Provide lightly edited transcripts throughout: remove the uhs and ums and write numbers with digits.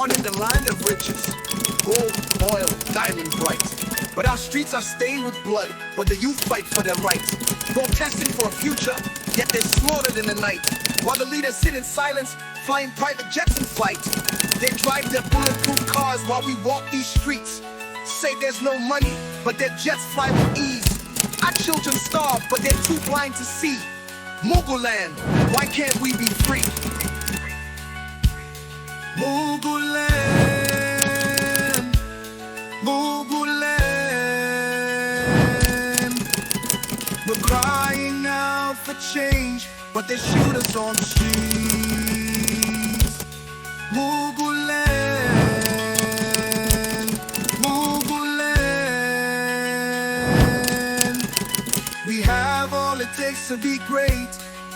born in the land of riches, gold, oil, diamond bright. But our streets are stained with blood, but the youth fight for their rights. Protesting for a future, yet they're slaughtered in the night. While the leaders sit in silence, flying private jets in flight. They drive their bulletproof cars while we walk these streets. Say there's no money, but their jets fly with ease. Our children starve, but they're too blind to see. Muguland, why can't we be free? Muguland, Muguland. We're crying out for change, but they shoot us on the streets. Muguland, Muguland. We have all it takes to be great,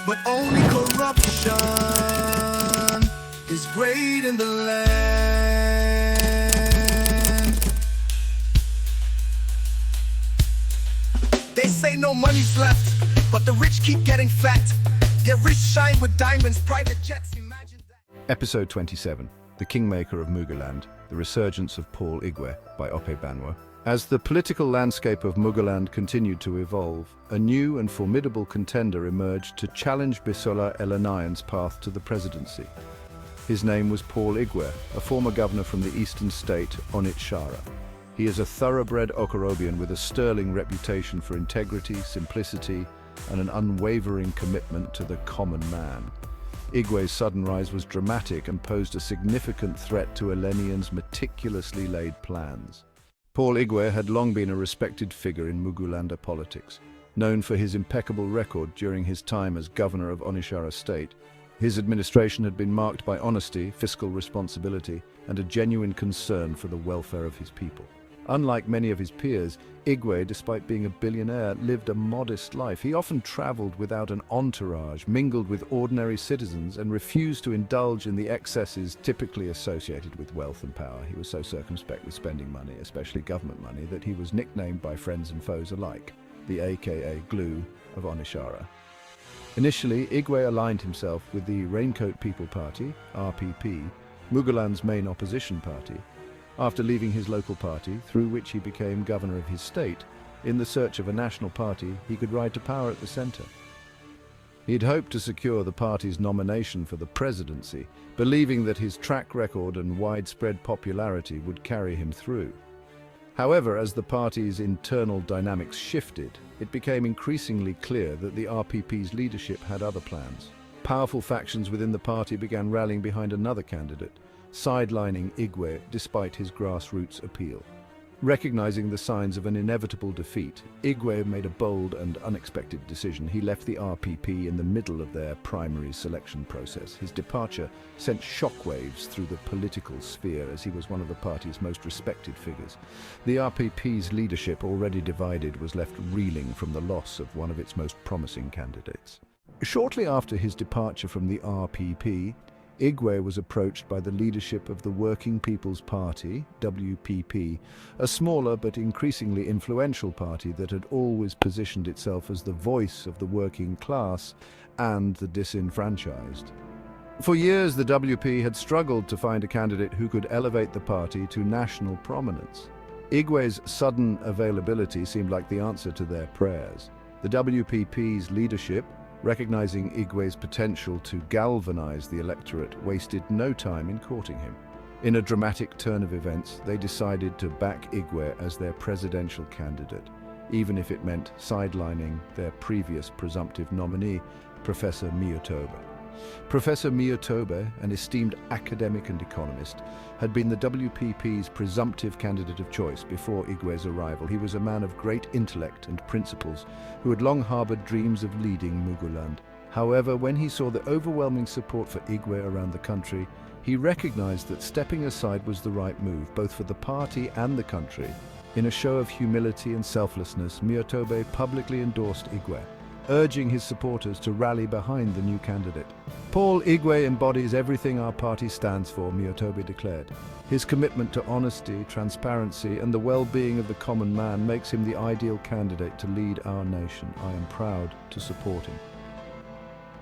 but only corruption is great in the land. They say no money's left, but the rich keep getting fat. Their wrists shine with diamonds, private jets, imagine that. Episode 27, The Kingmaker of Muguland, The Resurgence of Paul Igweh by Ope Banwo. As the political landscape of Muguland continued to evolve, a new and formidable contender emerged to challenge Bisola Eleniyan's path to the presidency. His name was Paul Igweh, a former governor from the eastern state, Onitshaara. He is a thoroughbred Okorobian with a sterling reputation for integrity, simplicity, and an unwavering commitment to the common man. Igweh's sudden rise was dramatic and posed a significant threat to Eleniyan's meticulously laid plans. Paul Igweh had long been a respected figure in Mugulanda politics. Known for his impeccable record during his time as governor of Onitshaara state, his administration had been marked by honesty, fiscal responsibility, and a genuine concern for the welfare of his people. Unlike many of his peers, Igweh, despite being a billionaire, lived a modest life. He often traveled without an entourage, mingled with ordinary citizens, and refused to indulge in the excesses typically associated with wealth and power. He was so circumspect with spending money, especially government money, that he was nicknamed by friends and foes alike, the aka Glue of Onitshaara. Initially, Igweh aligned himself with the Raincoat People Party, RPP, Muguland's main opposition party, after leaving his local party, through which he became governor of his state. In the search of a national party, he could ride to power at the center. He'd hoped to secure the party's nomination for the presidency, believing that his track record and widespread popularity would carry him through. However, as the party's internal dynamics shifted, it became increasingly clear that the RPP's leadership had other plans. Powerful factions within the party began rallying behind another candidate, sidelining Igweh despite his grassroots appeal. Recognizing the signs of an inevitable defeat, Igweh made a bold and unexpected decision. He left the RPP in the middle of their primary selection process. His departure sent shockwaves through the political sphere, as he was one of the party's most respected figures. The RPP's leadership, already divided, was left reeling from the loss of one of its most promising candidates. Shortly after his departure from the RPP, Igweh was approached by the leadership of the Working People's Party, WPP, a smaller but increasingly influential party that had always positioned itself as the voice of the working class and the disenfranchised. For years, the WP had struggled to find a candidate who could elevate the party to national prominence. Igweh's sudden availability seemed like the answer to their prayers. The WPP's leadership, recognizing Igweh's potential to galvanize the electorate, wasted no time in courting him. In a dramatic turn of events, they decided to back Igweh as their presidential candidate, even if it meant sidelining their previous presumptive nominee, Professor Miotobe. Professor Miotobe, an esteemed academic and economist, had been the WPP's presumptive candidate of choice before Igweh's arrival. He was a man of great intellect and principles who had long harbored dreams of leading Muguland. However, when he saw the overwhelming support for Igweh around the country, he recognized that stepping aside was the right move, both for the party and the country. In a show of humility and selflessness, Miotobe publicly endorsed Igweh, urging his supporters to rally behind the new candidate. Paul Igweh embodies everything our party stands for, Miotobe declared. His commitment to honesty, transparency, and the well-being of the common man makes him the ideal candidate to lead our nation. I am proud to support him.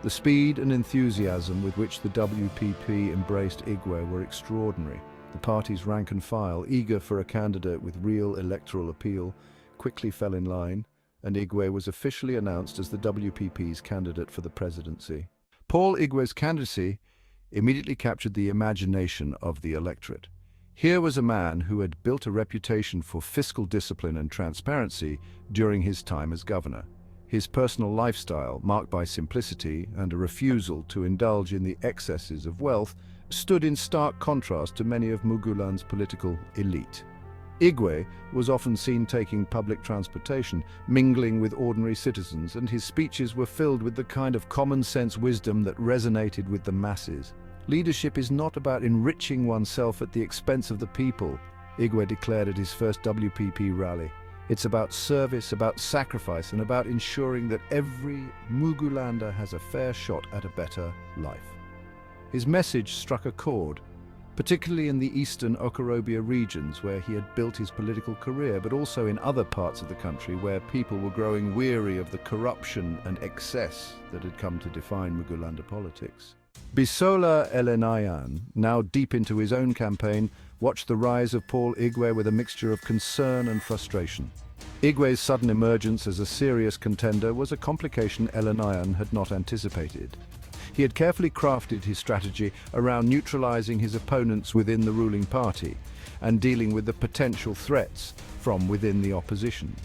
The speed and enthusiasm with which the WPP embraced Igweh were extraordinary. The party's rank and file, eager for a candidate with real electoral appeal, quickly fell in line, and Igweh was officially announced as the WPP's candidate for the presidency. Paul Igweh's candidacy immediately captured the imagination of the electorate. Here was a man who had built a reputation for fiscal discipline and transparency during his time as governor. His personal lifestyle, marked by simplicity and a refusal to indulge in the excesses of wealth, stood in stark contrast to many of Muguland's political elite. Igweh was often seen taking public transportation, mingling with ordinary citizens, and his speeches were filled with the kind of common-sense wisdom that resonated with the masses. Leadership is not about enriching oneself at the expense of the people, Igweh declared at his first WPP rally. It's about service, about sacrifice, and about ensuring that every Mugulander has a fair shot at a better life. His message struck a chord, particularly in the eastern Okorobia regions where he had built his political career, but also in other parts of the country where people were growing weary of the corruption and excess that had come to define Mugulander politics. Bisola Eleniyan, now deep into his own campaign, watched the rise of Paul Igweh with a mixture of concern and frustration. Igweh's sudden emergence as a serious contender was a complication Eleniyan had not anticipated. He had carefully crafted his strategy around neutralizing his opponents within the ruling party and dealing with the potential threats from within the opposition.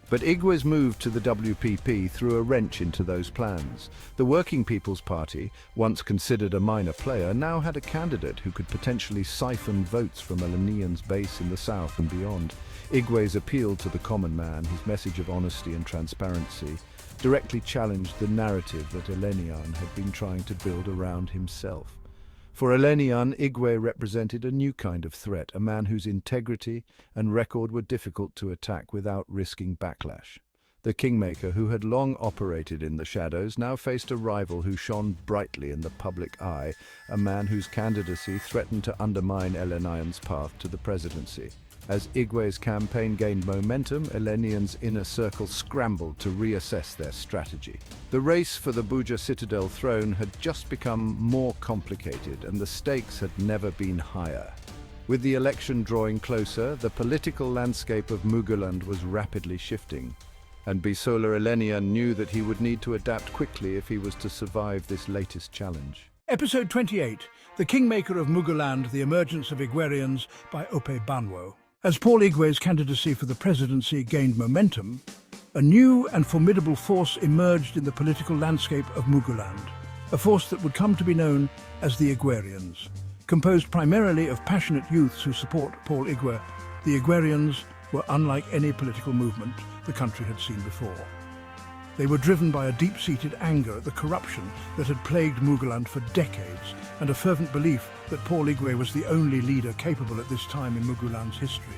But Igweh's move to the WPP threw a wrench into those plans. The Working People's Party, once considered a minor player, now had a candidate who could potentially siphon votes from Eleniyan's base in the south and beyond. Igweh's appeal to the common man, his message of honesty and transparency, directly challenged the narrative that Eleniyan had been trying to build around himself. For Eleniyan, Igweh represented a new kind of threat, a man whose integrity and record were difficult to attack without risking backlash. The Kingmaker, who had long operated in the shadows, now faced a rival who shone brightly in the public eye, a man whose candidacy threatened to undermine Eleniyan's path to the presidency. As Igweh's campaign gained momentum, Eleniyan's inner circle scrambled to reassess their strategy. The race for the Buja Citadel throne had just become more complicated, and the stakes had never been higher. With the election drawing closer, the political landscape of Muguland was rapidly shifting, and Bisola Eleniyan knew that he would need to adapt quickly if he was to survive this latest challenge. Episode 28, The Kingmaker of Muguland, The Emergence of Igwerians by Ope Banwo. As Paul Igweh's candidacy for the presidency gained momentum, a new and formidable force emerged in the political landscape of Muguland, a force that would come to be known as the Igwerians. Composed primarily of passionate youths who support Paul Igweh, the Igwerians were unlike any political movement the country had seen before. They were driven by a deep-seated anger at the corruption that had plagued Muguland for decades, and a fervent belief that Paul Igweh was the only leader capable at this time in Muguland's history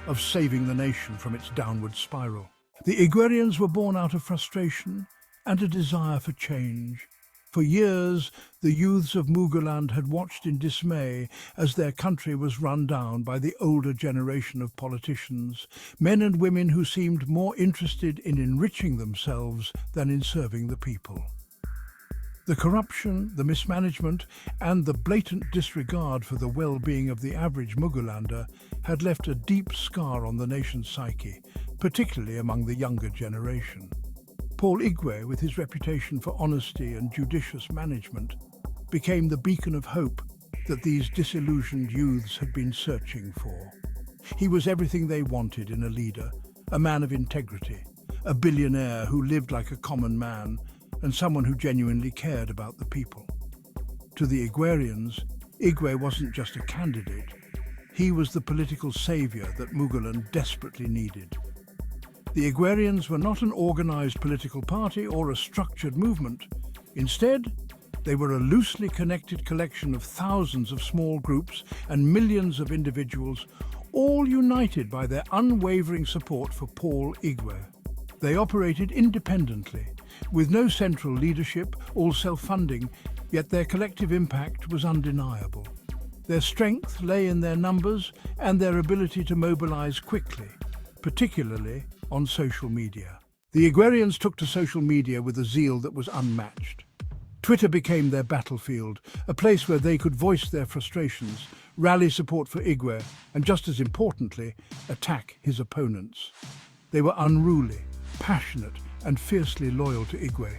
of saving the nation from its downward spiral. The Igwerians were born out of frustration and a desire for change. For years, the youths of Muguland had watched in dismay as their country was run down by the older generation of politicians, men and women who seemed more interested in enriching themselves than in serving the people. The corruption, the mismanagement, and the blatant disregard for the well-being of the average Mugulander had left a deep scar on the nation's psyche, particularly among the younger generation. Paul Igweh, with his reputation for honesty and judicious management, became the beacon of hope that these disillusioned youths had been searching for. He was everything they wanted in a leader, a man of integrity, a billionaire who lived like a common man, and someone who genuinely cared about the people. To the Igwerians, Igweh wasn't just a candidate. He was the political savior that Muguland desperately needed. The Igwerians were not an organized political party or a structured movement. Instead, they were a loosely connected collection of thousands of small groups and millions of individuals, all united by their unwavering support for Paul Igweh. They operated independently, with no central leadership, all self-funding, yet their collective impact was undeniable. Their strength lay in their numbers and their ability to mobilize quickly, particularly on social media. The Igwerians took to social media with a zeal that was unmatched. Twitter became their battlefield, a place where they could voice their frustrations, rally support for Igweh, and just as importantly, attack his opponents. They were unruly, passionate, and fiercely loyal to Igweh,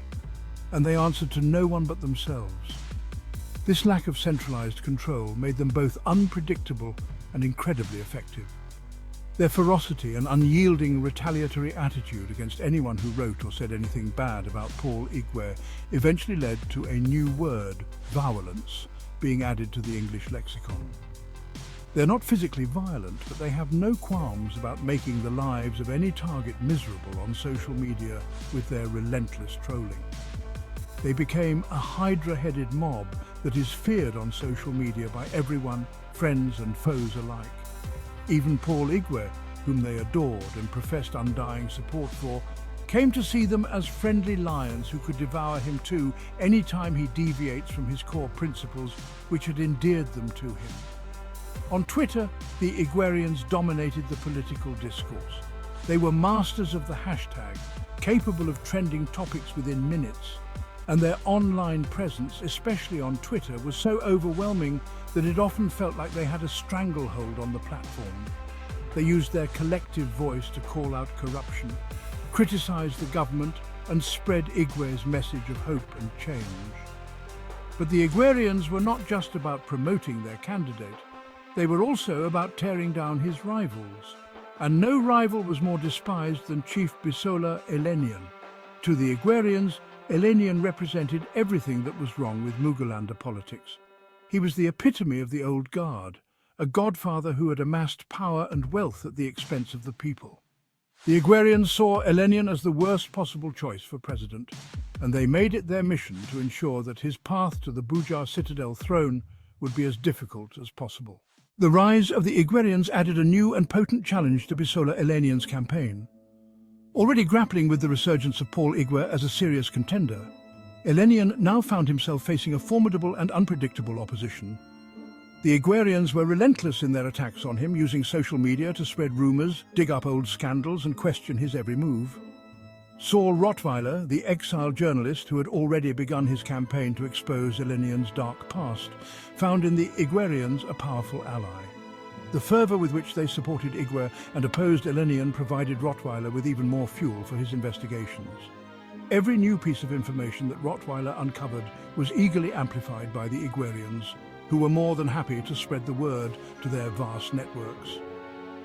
and they answered to no one but themselves. This lack of centralized control made them both unpredictable and incredibly effective. Their ferocity and unyielding retaliatory attitude against anyone who wrote or said anything bad about Paul Igweh eventually led to a new word, violence, being added to the English lexicon. They're not physically violent, but they have no qualms about making the lives of any target miserable on social media with their relentless trolling. They became a hydra-headed mob that is feared on social media by everyone, friends and foes alike. Even Paul Igweh, whom they adored and professed undying support for, came to see them as friendly lions who could devour him too any time he deviates from his core principles which had endeared them to him. On Twitter, the Igwerians dominated the political discourse. They were masters of the hashtag, capable of trending topics within minutes, and their online presence, especially on Twitter, was so overwhelming that it often felt like they had a stranglehold on the platform. They used their collective voice to call out corruption, criticize the government, and spread Igweh's message of hope and change. But the Igwerians were not just about promoting their candidate, they were also about tearing down his rivals. And no rival was more despised than Chief Bisola Eleniyan. To the Igwerians, Eleniyan represented everything that was wrong with Mugulander politics. He was the epitome of the old guard, a godfather who had amassed power and wealth at the expense of the people. The Igwerians saw Eleniyan as the worst possible choice for president, and they made it their mission to ensure that his path to the Bujar Citadel throne would be as difficult as possible. The rise of the Igwerians added a new and potent challenge to Bisola Eleniyan's campaign. Already grappling with the resurgence of Paul Igweh as a serious contender, Eleniyan now found himself facing a formidable and unpredictable opposition. The Igwerians were relentless in their attacks on him, using social media to spread rumors, dig up old scandals, and question his every move. Saul Rottweiler, the exiled journalist who had already begun his campaign to expose Eleniyan's dark past, found in the Igwerians a powerful ally. The fervour with which they supported Igweh and opposed Eleniyan provided Rottweiler with even more fuel for his investigations. Every new piece of information that Rottweiler uncovered was eagerly amplified by the Igwerians, who were more than happy to spread the word to their vast networks.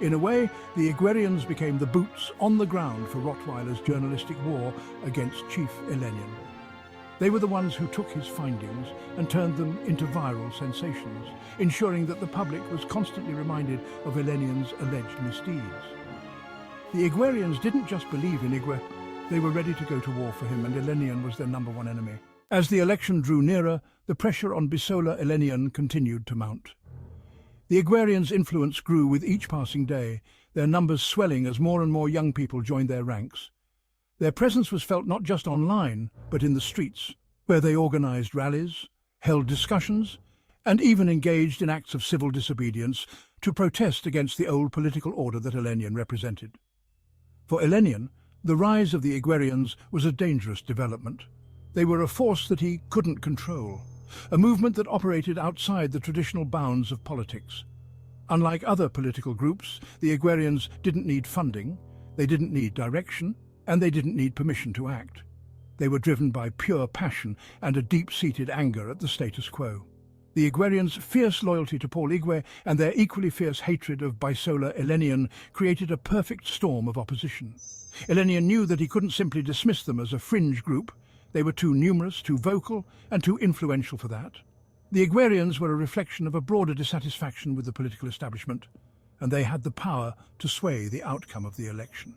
In a way, the Igwerians became the boots on the ground for Rottweiler's journalistic war against Chief Eleniyan. They were the ones who took his findings and turned them into viral sensations, ensuring that the public was constantly reminded of Eleniyan's alleged misdeeds. The Igwerians didn't just believe in Igweh, they were ready to go to war for him, and Eleniyan was their number one enemy. As the election drew nearer, the pressure on Bisola Eleniyan continued to mount. The Igwerians' influence grew with each passing day, their numbers swelling as more and more young people joined their ranks. Their presence was felt not just online, but in the streets, where they organized rallies, held discussions, and even engaged in acts of civil disobedience to protest against the old political order that Eleniyan represented. For Eleniyan, the rise of the Igwerians was a dangerous development. They were a force that he couldn't control, a movement that operated outside the traditional bounds of politics. Unlike other political groups, the Igwerians didn't need funding, they didn't need direction, and they didn't need permission to act. They were driven by pure passion and a deep-seated anger at the status quo. The Igwerians' fierce loyalty to Paul Igweh and their equally fierce hatred of Bisola Eleniyan created a perfect storm of opposition. Eleniyan knew that he couldn't simply dismiss them as a fringe group. They were too numerous, too vocal, and too influential for that. The Igwerians were a reflection of a broader dissatisfaction with the political establishment, and they had the power to sway the outcome of the election.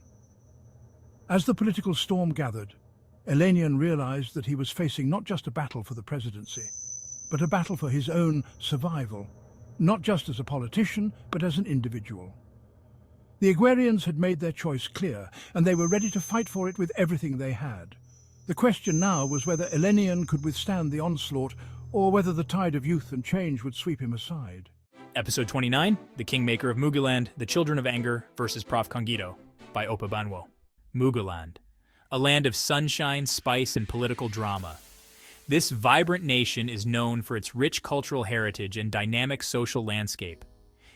As the political storm gathered, Eleniyan realized that he was facing not just a battle for the presidency, but a battle for his own survival, not just as a politician, but as an individual. The Igwerians had made their choice clear, and they were ready to fight for it with everything they had. The question now was whether Eleniyan could withstand the onslaught, or whether the tide of youth and change would sweep him aside. Episode 29, The Kingmaker of Muguland, The Children of Anger versus Prof. Congito, by Opa Banwo. Muguland, a land of sunshine, spice, and political drama. This vibrant nation is known for its rich cultural heritage and dynamic social landscape.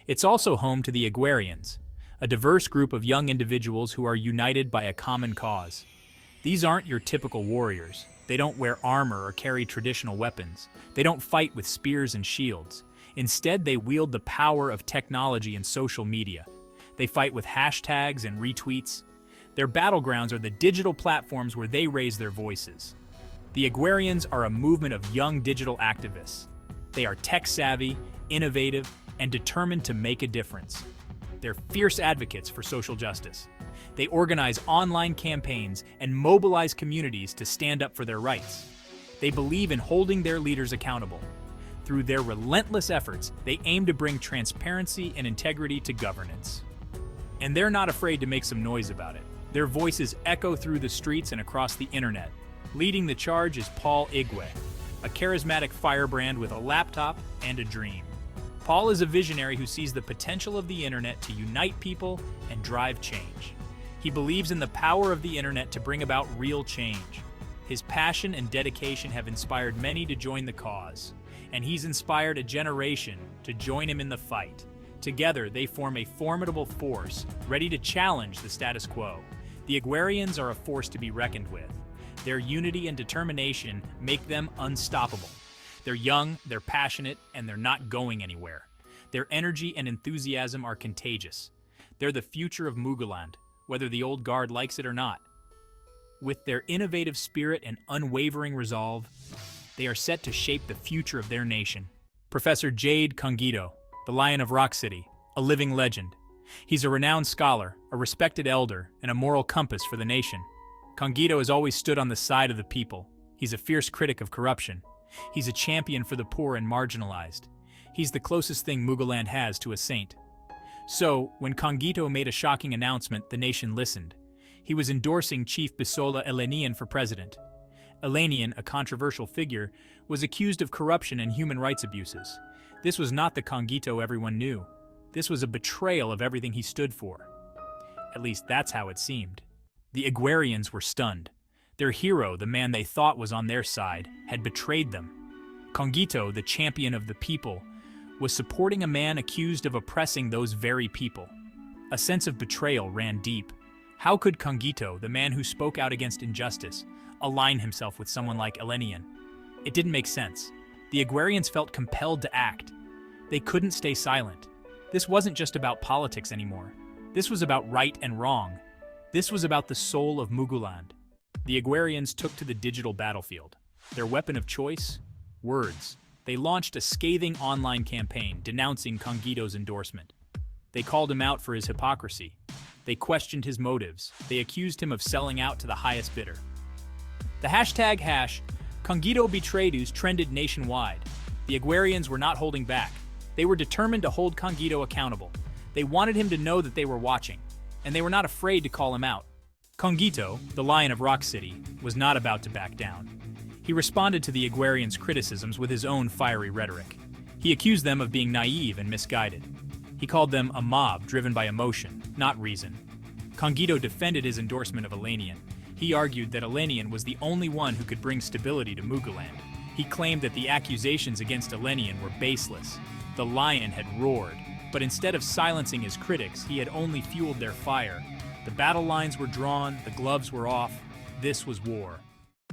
It's also home to the Igwerians, a diverse group of young individuals who are united by a common cause. These aren't your typical warriors. They don't wear armor or carry traditional weapons. They don't fight with spears and shields. Instead, they wield the power of technology and social media. They fight with hashtags and retweets. Their battlegrounds are the digital platforms where they raise their voices. The Igwerians are a movement of young digital activists. They are tech-savvy, innovative, and determined to make a difference. They're fierce advocates for social justice. They organize online campaigns and mobilize communities to stand up for their rights. They believe in holding their leaders accountable. Through their relentless efforts, they aim to bring transparency and integrity to governance. And they're not afraid to make some noise about it. Their voices echo through the streets and across the internet. Leading the charge is Paul Igweh, a charismatic firebrand with a laptop and a dream. Paul is a visionary who sees the potential of the internet to unite people and drive change. He believes in the power of the internet to bring about real change. His passion and dedication have inspired many to join the cause, and he's inspired a generation to join him in the fight. Together, they form a formidable force, ready to challenge the status quo. The Igwerians are a force to be reckoned with. Their unity and determination make them unstoppable. They're young, they're passionate, and they're not going anywhere. Their energy and enthusiasm are contagious. They're the future of Muguland, whether the old guard likes it or not. With their innovative spirit and unwavering resolve, they are set to shape the future of their nation. Professor Jade Kongito, the Lion of Rock City, a living legend. He's a renowned scholar, a respected elder, and a moral compass for the nation. Kongito has always stood on the side of the people. He's a fierce critic of corruption. He's a champion for the poor and marginalized. He's the closest thing Muguland has to a saint. So, when Kongito made a shocking announcement, the nation listened. He was endorsing Chief Bisola Eleniyan for president. Eleniyan, a controversial figure, was accused of corruption and human rights abuses. This was not the Kongito everyone knew. This was a betrayal of everything he stood for. At least that's how it seemed. The Igwerians were stunned. Their hero, the man they thought was on their side, had betrayed them. Kongito, the champion of the people, was supporting a man accused of oppressing those very people. A sense of betrayal ran deep. How could Kongito, the man who spoke out against injustice, align himself with someone like Eleniyan? It didn't make sense. The Igwerians felt compelled to act. They couldn't stay silent. This wasn't just about politics anymore. This was about right and wrong. This was about the soul of Muguland. The Igwerians took to the digital battlefield. Their weapon of choice? Words. They launched a scathing online campaign denouncing Kongito's endorsement. They called him out for his hypocrisy. They questioned his motives. They accused him of selling out to the highest bidder. The hashtag Kongito betrayed us trended nationwide. The Igwerians were not holding back. They were determined to hold Kongito accountable. They wanted him to know that they were watching, and they were not afraid to call him out. Kongito, the Lion of Rock City, was not about to back down. He responded to the Igwerians' criticisms with his own fiery rhetoric. He accused them of being naive and misguided. He called them a mob driven by emotion, not reason. Kongito defended his endorsement of Eleniyan. He argued that Eleniyan was the only one who could bring stability to Muguland. He claimed that the accusations against Eleniyan were baseless. The lion had roared, but instead of silencing his critics, he had only fueled their fire. The battle lines were drawn, the gloves were off. This was war.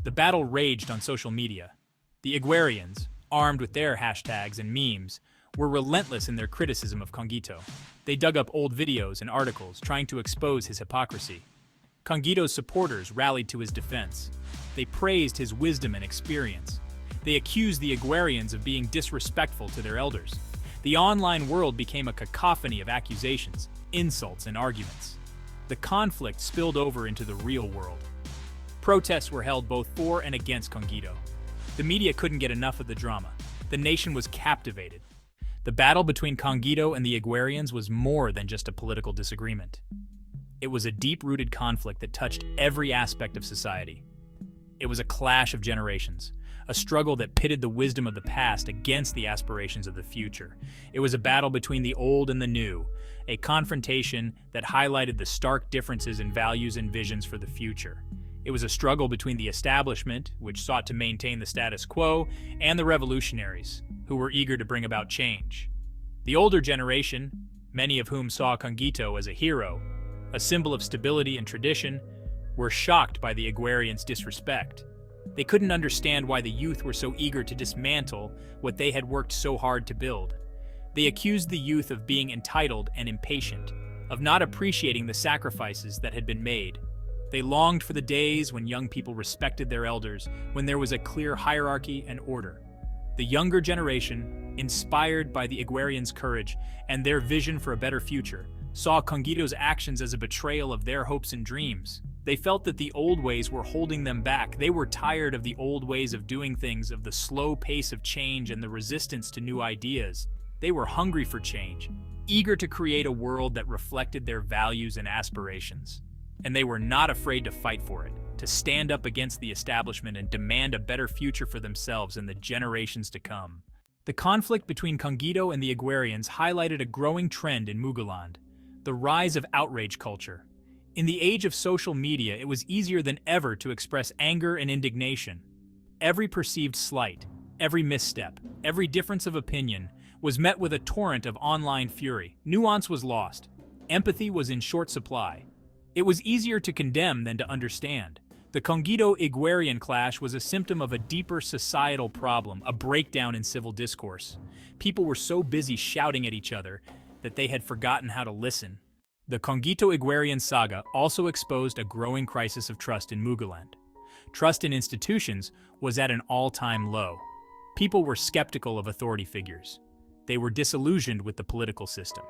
The battle raged on social media. The Igwerians, armed with their hashtags and memes, were relentless in their criticism of Kongito. They dug up old videos and articles trying to expose his hypocrisy. Kongito's supporters rallied to his defense. They praised his wisdom and experience. They accused the Igwerians of being disrespectful to their elders. The online world became a cacophony of accusations, insults, and arguments. The conflict spilled over into the real world. Protests were held both for and against Kongito. The media couldn't get enough of the drama. The nation was captivated. The battle between Kongito and the Igwerians was more than just a political disagreement. It was a deep-rooted conflict that touched every aspect of society. It was a clash of generations, a struggle that pitted the wisdom of the past against the aspirations of the future. It was a battle between the old and the new, a confrontation that highlighted the stark differences in values and visions for the future. It was a struggle between the establishment, which sought to maintain the status quo, and the revolutionaries, who were eager to bring about change. The older generation, many of whom saw Congito as a hero, a symbol of stability and tradition, were shocked by the Igwerians' disrespect. They couldn't understand why the youth were so eager to dismantle what they had worked so hard to build. They accused the youth of being entitled and impatient, of not appreciating the sacrifices that had been made. They longed for the days when young people respected their elders, when there was a clear hierarchy and order. The younger generation, inspired by the Igwerians' courage and their vision for a better future, saw Congito's actions as a betrayal of their hopes and dreams. They felt that the old ways were holding them back. They were tired of the old ways of doing things, of the slow pace of change and the resistance to new ideas. They were hungry for change, eager to create a world that reflected their values and aspirations. And they were not afraid to fight for it, to stand up against the establishment and demand a better future for themselves and the generations to come. The conflict between Congito and the Igwerians highlighted a growing trend in Muguland, the rise of outrage culture. In the age of social media, it was easier than ever to express anger and indignation. Every perceived slight, every misstep, every difference of opinion was met with a torrent of online fury. Nuance was lost. Empathy was in short supply. It was easier to condemn than to understand. The Congito-Igwerian clash was a symptom of a deeper societal problem, a breakdown in civil discourse. People were so busy shouting at each other that they had forgotten how to listen. The Congito-Igwerian saga also exposed a growing crisis of trust in Muguland. Trust in institutions was at an all-time low. People were skeptical of authority figures. They were disillusioned with the political system.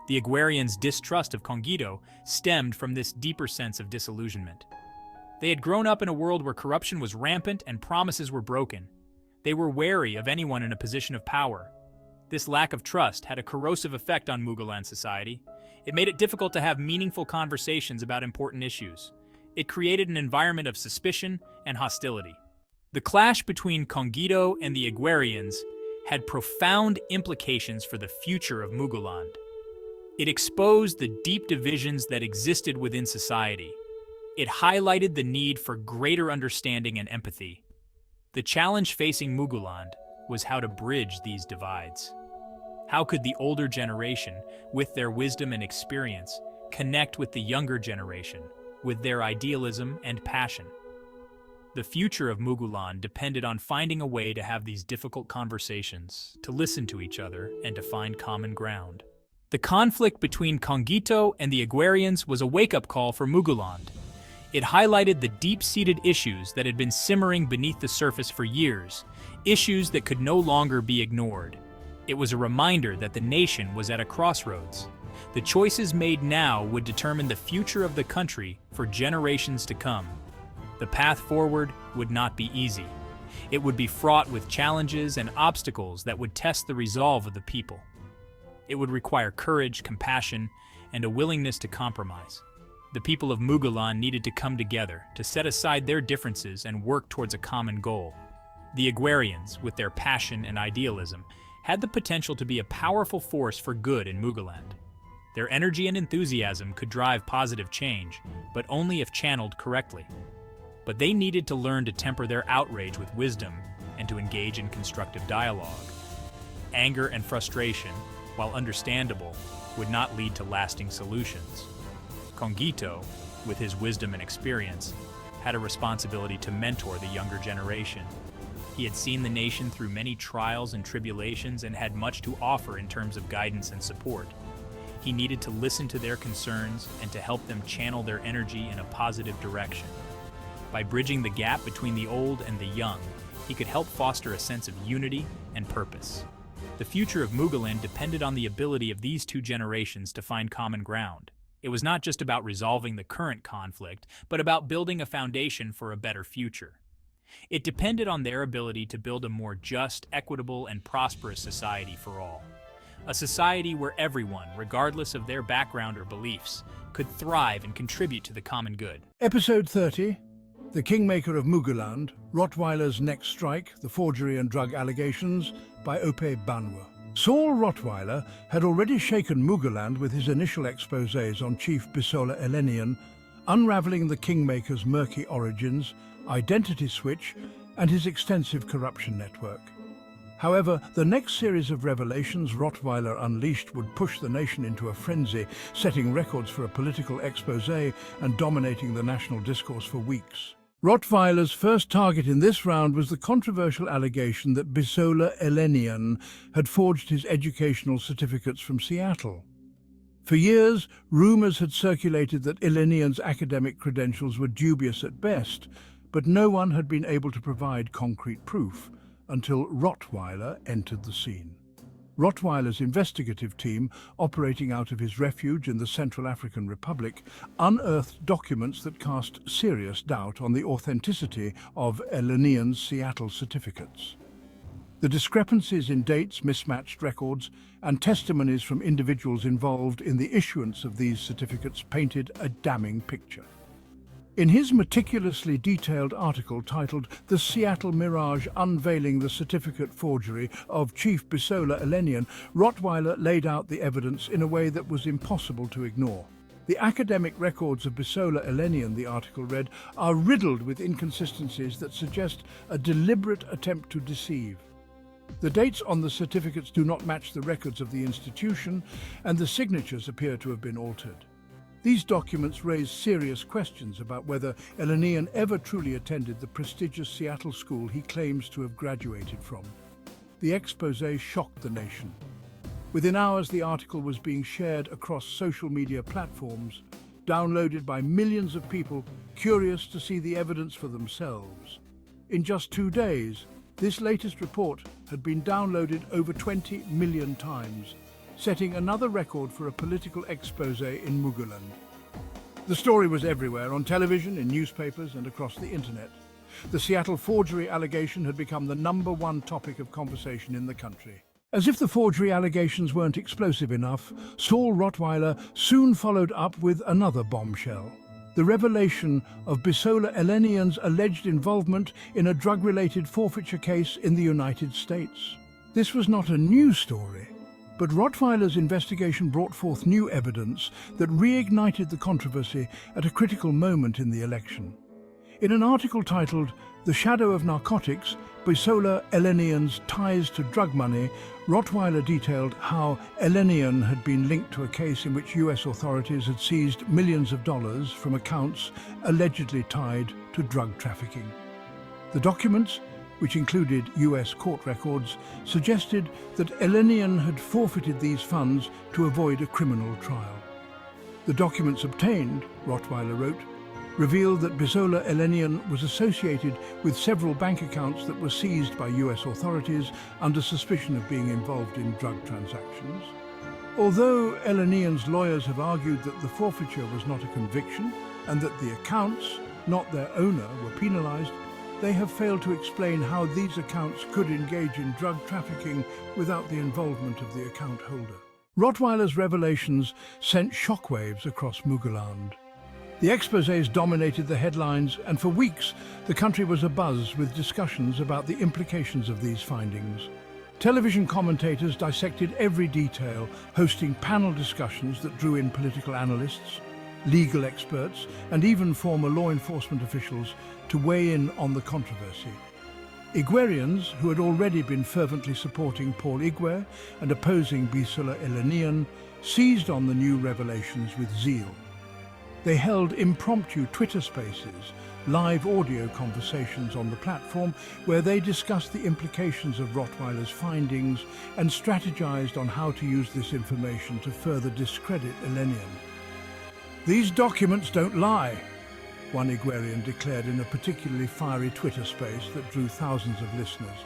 The Igwerians' distrust of Congito stemmed from this deeper sense of disillusionment. They had grown up in a world where corruption was rampant and promises were broken. They were wary of anyone in a position of power. This lack of trust had a corrosive effect on Muguland society. It made it difficult to have meaningful conversations about important issues. It created an environment of suspicion and hostility. The clash between Congito and the Igwerians had profound implications for the future of Muguland. It exposed the deep divisions that existed within society. It highlighted the need for greater understanding and empathy. The challenge facing Muguland was how to bridge these divides. How could the older generation, with their wisdom and experience, connect with the younger generation, with their idealism and passion? The future of Muguland depended on finding a way to have these difficult conversations, to listen to each other, and to find common ground. The conflict between Congito and the Igwerians was a wake-up call for Muguland. It highlighted the deep-seated issues that had been simmering beneath the surface for years, issues that could no longer be ignored. It was a reminder that the nation was at a crossroads. The choices made now would determine the future of the country for generations to come. The path forward would not be easy. It would be fraught with challenges and obstacles that would test the resolve of the people. It would require courage, compassion, and a willingness to compromise. The people of Muguland needed to come together, to set aside their differences and work towards a common goal. The Igwerians, with their passion and idealism, had the potential to be a powerful force for good in Muguland. Their energy and enthusiasm could drive positive change, but only if channeled correctly. But they needed to learn to temper their outrage with wisdom and to engage in constructive dialogue. Anger and frustration, while understandable, would not lead to lasting solutions. Congito, with his wisdom and experience, had a responsibility to mentor the younger generation. He had seen the nation through many trials and tribulations and had much to offer in terms of guidance and support. He needed to listen to their concerns and to help them channel their energy in a positive direction. By bridging the gap between the old and the young, he could help foster a sense of unity and purpose. The future of Muguland depended on the ability of these two generations to find common ground. It was not just about resolving the current conflict, but about building a foundation for a better future. It depended on their ability to build a more just, equitable, and prosperous society for all. A society where everyone, regardless of their background or beliefs, could thrive and contribute to the common good. Episode 30, The Kingmaker of Muguland, Rottweiler's Next Strike, the Forgery and Drug Allegations, by Banwo. Saul Rottweiler had already shaken Muguland with his initial exposés on Chief Bisola Eleniyan, unraveling the Kingmaker's murky origins, identity switch, and his extensive corruption network. However, the next series of revelations, Rottweiler Unleashed, would push the nation into a frenzy, setting records for a political exposé and dominating the national discourse for weeks. Rottweiler's first target in this round was the controversial allegation that Bisola Eleniyan had forged his educational certificates from Seattle. For years, rumors had circulated that Eleniyan's academic credentials were dubious at best, but no one had been able to provide concrete proof until Rottweiler entered the scene. Rottweiler's investigative team, operating out of his refuge in the Central African Republic, unearthed documents that cast serious doubt on the authenticity of Eleniyan's Seattle certificates. The discrepancies in dates, mismatched records, and testimonies from individuals involved in the issuance of these certificates painted a damning picture. In his meticulously detailed article titled "The Seattle Mirage Unveiling the Certificate Forgery of Chief Bisola Eleniyan," Rottweiler laid out the evidence in a way that was impossible to ignore. The academic records of Bisola Eleniyan, the article read, are riddled with inconsistencies that suggest a deliberate attempt to deceive. The dates on the certificates do not match the records of the institution, and the signatures appear to have been altered. These documents raise serious questions about whether Eleniyan ever truly attended the prestigious Seattle school he claims to have graduated from. The exposé shocked the nation. Within hours, the article was being shared across social media platforms, downloaded by millions of people curious to see the evidence for themselves. In just 2 days, this latest report had been downloaded over 20 million times, setting another record for a political exposé in Muguland. The story was everywhere, on television, in newspapers, and across the internet. The Seattle forgery allegation had become the #1 topic of conversation in the country. As if the forgery allegations weren't explosive enough, Saul Rottweiler soon followed up with another bombshell: the revelation of Bisola Eleniyan's alleged involvement in a drug-related forfeiture case in the United States. This was not a new story, but Rottweiler's investigation brought forth new evidence that reignited the controversy at a critical moment in the election. In an article titled "The Shadow of Narcotics: Bisola Eleniyan's Ties to Drug Money," Rottweiler detailed how Eleniyan had been linked to a case in which US authorities had seized millions of dollars from accounts allegedly tied to drug trafficking. The documents, which included US court records, suggested that Eleniyan had forfeited these funds to avoid a criminal trial. The documents obtained, Rottweiler wrote, revealed that Bisola Eleniyan was associated with several bank accounts that were seized by US authorities under suspicion of being involved in drug transactions. Although Eleniyan's lawyers have argued that the forfeiture was not a conviction and that the accounts, not their owner, were penalized, they have failed to explain how these accounts could engage in drug trafficking without the involvement of the account holder. Rottweiler's revelations sent shockwaves across Muguland. The exposés dominated the headlines, and for weeks the country was abuzz with discussions about the implications of these findings. Television commentators dissected every detail, hosting panel discussions that drew in political analysts, legal experts, and even former law enforcement officials to weigh in on the controversy. Igwerians, who had already been fervently supporting Paul Igweh and opposing Bisola Eleniyan, seized on the new revelations with zeal. They held impromptu Twitter spaces, live audio conversations on the platform where they discussed the implications of Rottweiler's findings and strategized on how to use this information to further discredit Eleniyan. "These documents don't lie," one Igwerian declared in a particularly fiery Twitter space that drew thousands of listeners.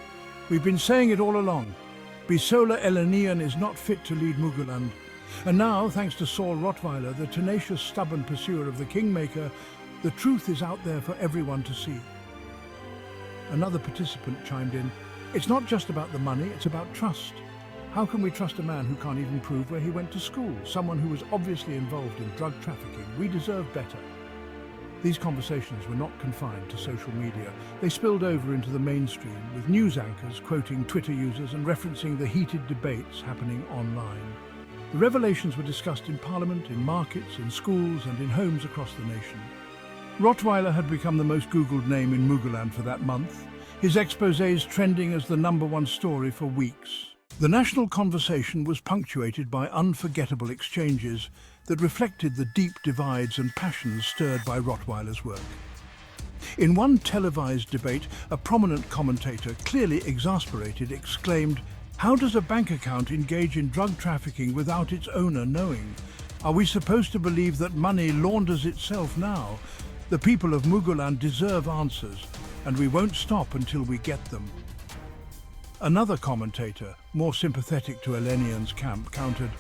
"We've been saying it all along. Bisola Eleniyan is not fit to lead Muguland. And now, thanks to Saul Rottweiler, the tenacious, stubborn pursuer of the Kingmaker, the truth is out there for everyone to see." Another participant chimed in, "It's not just about the money, it's about trust. How can we trust a man who can't even prove where he went to school? Someone who was obviously involved in drug trafficking. We deserve better." These conversations were not confined to social media. They spilled over into the mainstream, with news anchors quoting Twitter users and referencing the heated debates happening online. The revelations were discussed in Parliament, in markets, in schools and in homes across the nation. Rottweiler had become the most Googled name in Muguland for that month, his exposés trending as the #1 story for weeks. The national conversation was punctuated by unforgettable exchanges that reflected the deep divides and passions stirred by Rottweiler's work. In one televised debate, a prominent commentator, clearly exasperated, exclaimed, "How does a bank account engage in drug trafficking without its owner knowing? Are we supposed to believe that money launders itself now? The people of Muguland deserve answers, and we won't stop until we get them." Another commentator, more sympathetic to Eleniyan's camp, countered,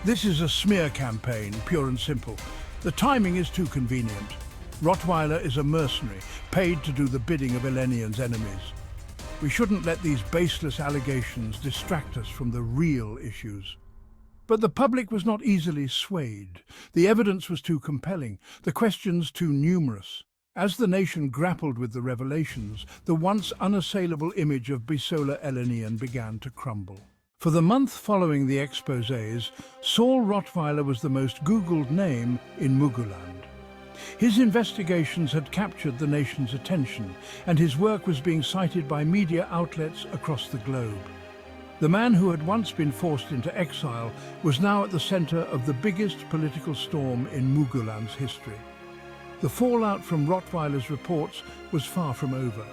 "This is a smear campaign, pure and simple. The timing is too convenient. Rottweiler is a mercenary, paid to do the bidding of Eleniyan's enemies. We shouldn't let these baseless allegations distract us from the real issues." But the public was not easily swayed. The evidence was too compelling, the questions too numerous. As the nation grappled with the revelations, the once unassailable image of Bisola Eleniyan began to crumble. For the month following the exposés, Saul Rottweiler was the most Googled name in Muguland. His investigations had captured the nation's attention, and his work was being cited by media outlets across the globe. The man who had once been forced into exile was now at the center of the biggest political storm in Muguland's history. The fallout from Rottweiler's reports was far from over.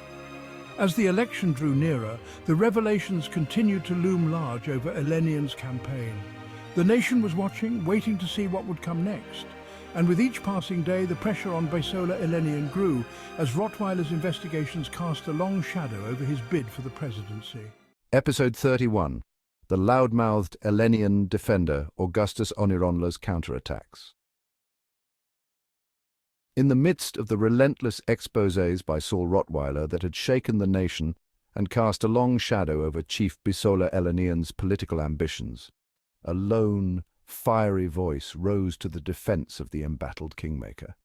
As the election drew nearer, the revelations continued to loom large over Eleniyan's campaign. The nation was watching, waiting to see what would come next. And with each passing day, the pressure on Bisola Eleniyan grew as Rottweiler's investigations cast a long shadow over his bid for the presidency. Episode 31. The loudmouthed Eleniyan defender Augustus Onironla's counterattacks. In the midst of the relentless exposés by Saul Rottweiler that had shaken the nation and cast a long shadow over Chief Bisola Eleniyan's political ambitions, a lone, fiery voice rose to the defense of the embattled Kingmaker.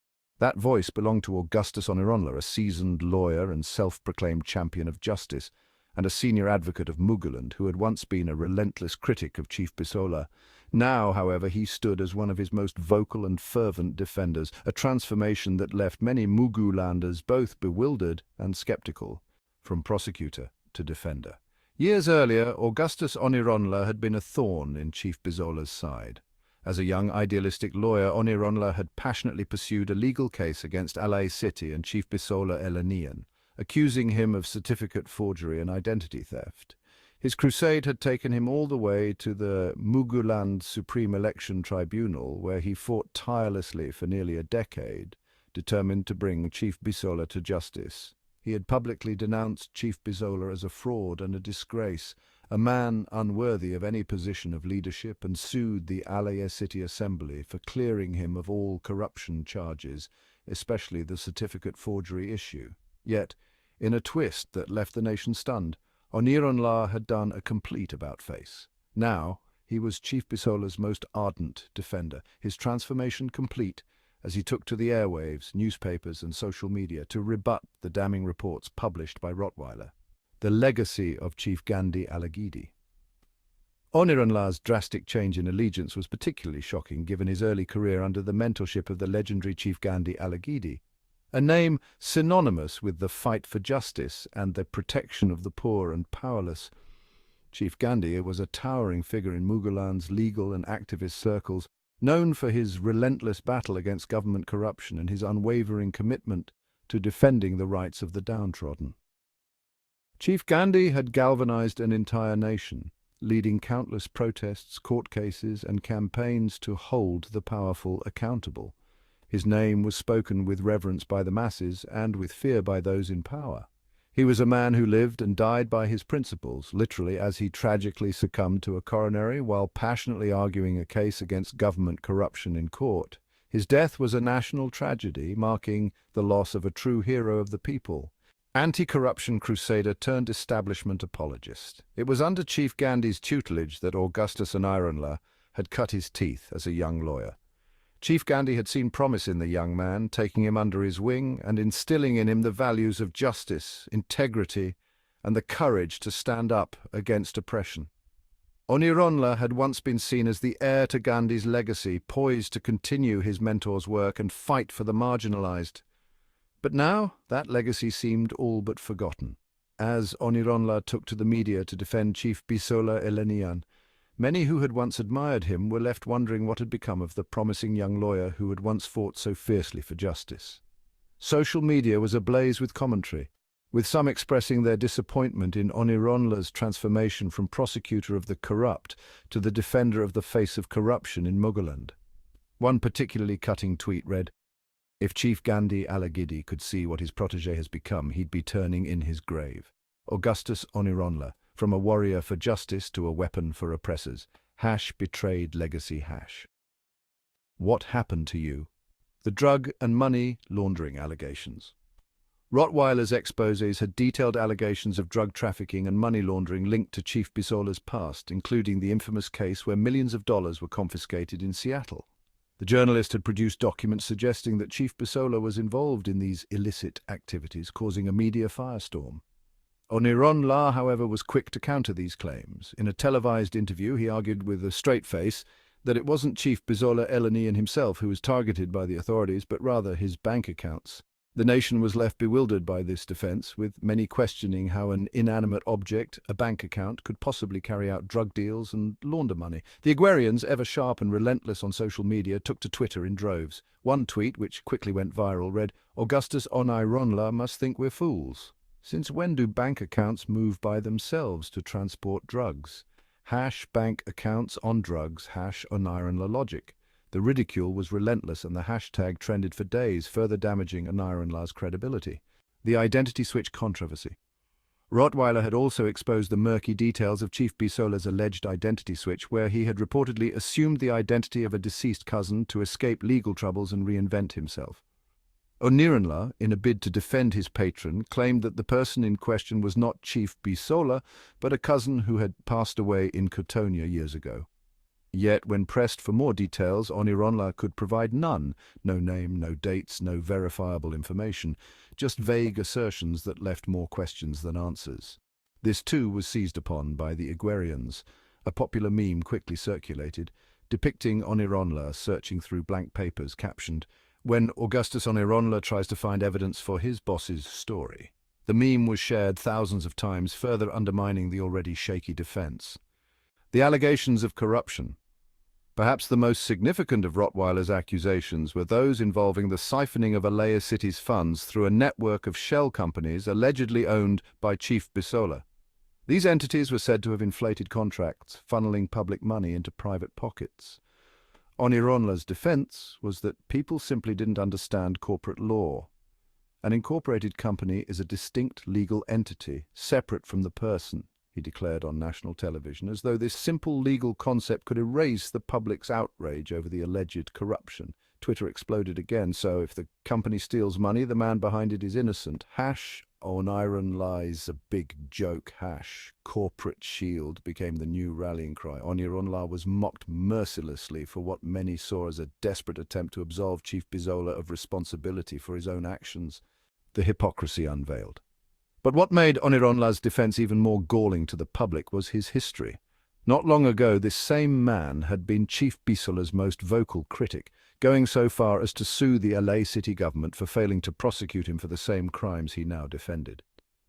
That voice belonged to Augustus Onironla, a seasoned lawyer and self-proclaimed champion of justice, and a senior advocate of Muguland, who had once been a relentless critic of Chief Bisola. Now, however, he stood as one of his most vocal and fervent defenders, a transformation that left many Mugulanders both bewildered and skeptical, from prosecutor to defender. Years earlier, Augustus Onironla had been a thorn in Chief Bisola's side. As a young idealistic lawyer, Onironla had passionately pursued a legal case against Alay City and Chief Bisola Eleniyan, accusing him of certificate forgery and identity theft. His crusade had taken him all the way to the Muguland Supreme Election Tribunal, where he fought tirelessly for nearly a decade, determined to bring Chief Bisola to justice. He had publicly denounced Chief Bisola as a fraud and a disgrace, a man unworthy of any position of leadership, and sued the Alay City Assembly for clearing him of all corruption charges, especially the certificate forgery issue. Yet, in a twist that left the nation stunned, Onironla had done a complete about-face. Now, he was Chief Bisola's most ardent defender, his transformation complete as he took to the airwaves, newspapers and social media to rebut the damning reports published by Rottweiler. The legacy of Chief Gandhi Alagidi. Onironla's drastic change in allegiance was particularly shocking given his early career under the mentorship of the legendary Chief Gandhi Alagidi, a name synonymous with the fight for justice and the protection of the poor and powerless. Chief Gandhi was a towering figure in Muguland's legal and activist circles, known for his relentless battle against government corruption and his unwavering commitment to defending the rights of the downtrodden. Chief Gandhi had galvanized an entire nation, leading countless protests, court cases, and campaigns to hold the powerful accountable. His name was spoken with reverence by the masses and with fear by those in power. He was a man who lived and died by his principles, literally as he tragically succumbed to a coronary while passionately arguing a case against government corruption in court. His death was a national tragedy, marking the loss of a true hero of the people. Anti-corruption crusader turned establishment apologist. It was under Chief Gandhi's tutelage that Augustus Onironla had cut his teeth as a young lawyer. Chief Gandhi had seen promise in the young man, taking him under his wing and instilling in him the values of justice, integrity, and the courage to stand up against oppression. Onironla had once been seen as the heir to Gandhi's legacy, poised to continue his mentor's work and fight for the marginalized. But now that legacy seemed all but forgotten. As Onironla took to the media to defend Chief Bisola Eleniyan, many who had once admired him were left wondering what had become of the promising young lawyer who had once fought so fiercely for justice. Social media was ablaze with commentary, with some expressing their disappointment in Onironla's transformation from prosecutor of the corrupt to the defender of the face of corruption in Muguland. One particularly cutting tweet read, "If Chief Gandhi Alagidi could see what his protégé has become, he'd be turning in his grave. Augustus Onironla, from a warrior for justice to a weapon for oppressors. #betrayed legacy #. What happened to you? The drug and money laundering allegations. Rottweiler's exposés had detailed allegations of drug trafficking and money laundering linked to Chief Bisola's past, including the infamous case where millions of dollars were confiscated in Seattle. The journalist had produced documents suggesting that Chief Bisola was involved in these illicit activities, causing a media firestorm. Onironla, however, was quick to counter these claims. In a televised interview, he argued with a straight face that it wasn't Chief Bisola Eleniyan himself who was targeted by the authorities, but rather his bank accounts. The nation was left bewildered by this defense, with many questioning how an inanimate object, a bank account, could possibly carry out drug deals and launder money. The Igwerians, ever sharp and relentless on social media, took to Twitter in droves. One tweet, which quickly went viral, read, "Augustus Onironla must think we're fools. Since when do bank accounts move by themselves to transport drugs? #bank accounts on drugs #Onironla logic." The ridicule was relentless and the hashtag trended for days, further damaging Onironla's credibility. The identity switch controversy. Rottweiler had also exposed the murky details of Chief Bisola's alleged identity switch, where he had reportedly assumed the identity of a deceased cousin to escape legal troubles and reinvent himself. Onironla, in a bid to defend his patron, claimed that the person in question was not Chief Bisola, but a cousin who had passed away in Cotonia years ago. Yet, when pressed for more details, Onironla could provide none. No name, no dates, no verifiable information, just vague assertions that left more questions than answers. This too was seized upon by the Igwerians. A popular meme quickly circulated, depicting Onironla searching through blank papers captioned, "When Augustus Onironla tries to find evidence for his boss's story." The meme was shared thousands of times, further undermining the already shaky defense. The allegations of corruption. Perhaps the most significant of Rottweiler's accusations were those involving the siphoning of Alea City's funds through a network of shell companies allegedly owned by Chief Bisola. These entities were said to have inflated contracts, funneling public money into private pockets. Onironla's defense was that people simply didn't understand corporate law. An incorporated company is a distinct legal entity, separate from the person, he declared on national television, as though this simple legal concept could erase the public's outrage over the alleged corruption. Twitter exploded again, so if the company steals money, the man behind it is innocent. #Onironla's a big joke. #corporate shield became the new rallying cry. Onironla was mocked mercilessly for what many saw as a desperate attempt to absolve Chief Bisola of responsibility for his own actions. The hypocrisy unveiled. But what made Onironla's defense even more galling to the public was his history. Not long ago, this same man had been Chief Bisola's most vocal critic, going so far as to sue the LA city government for failing to prosecute him for the same crimes he now defended.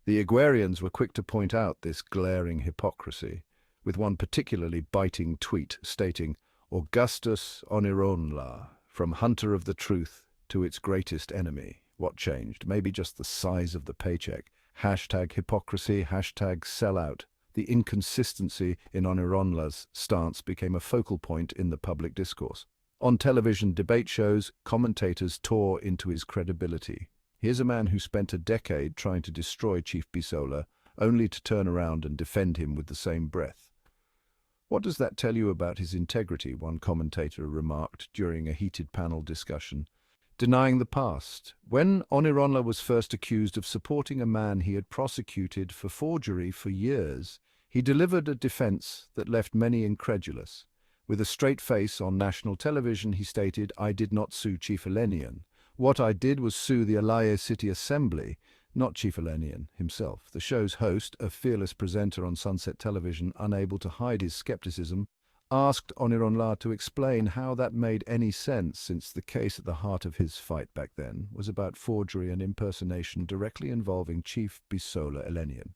The Igwerians were quick to point out this glaring hypocrisy, with one particularly biting tweet stating, "Augustus Onironla, from hunter of the truth to its greatest enemy." What changed? Maybe just the size of the paycheck. #hypocrisy, #sellout. The inconsistency in Onironla's stance became a focal point in the public discourse. On television debate shows, commentators tore into his credibility. Here's a man who spent a decade trying to destroy Chief Bisola, only to turn around and defend him with the same breath. "What does that tell you about his integrity?" one commentator remarked during a heated panel discussion. Denying the past. When Onironla was first accused of supporting a man he had prosecuted for forgery for years, he delivered a defense that left many incredulous. With a straight face on national television, he stated, "I did not sue Chief Eleniyan. What I did was sue the Alaya City Assembly. not Chief Eleniyan himself. The show's host, a fearless presenter on Sunset Television, unable to hide his skepticism, asked Onironla to explain how that made any sense, since the case at the heart of his fight back then was about forgery and impersonation directly involving Chief Bisola Eleniyan.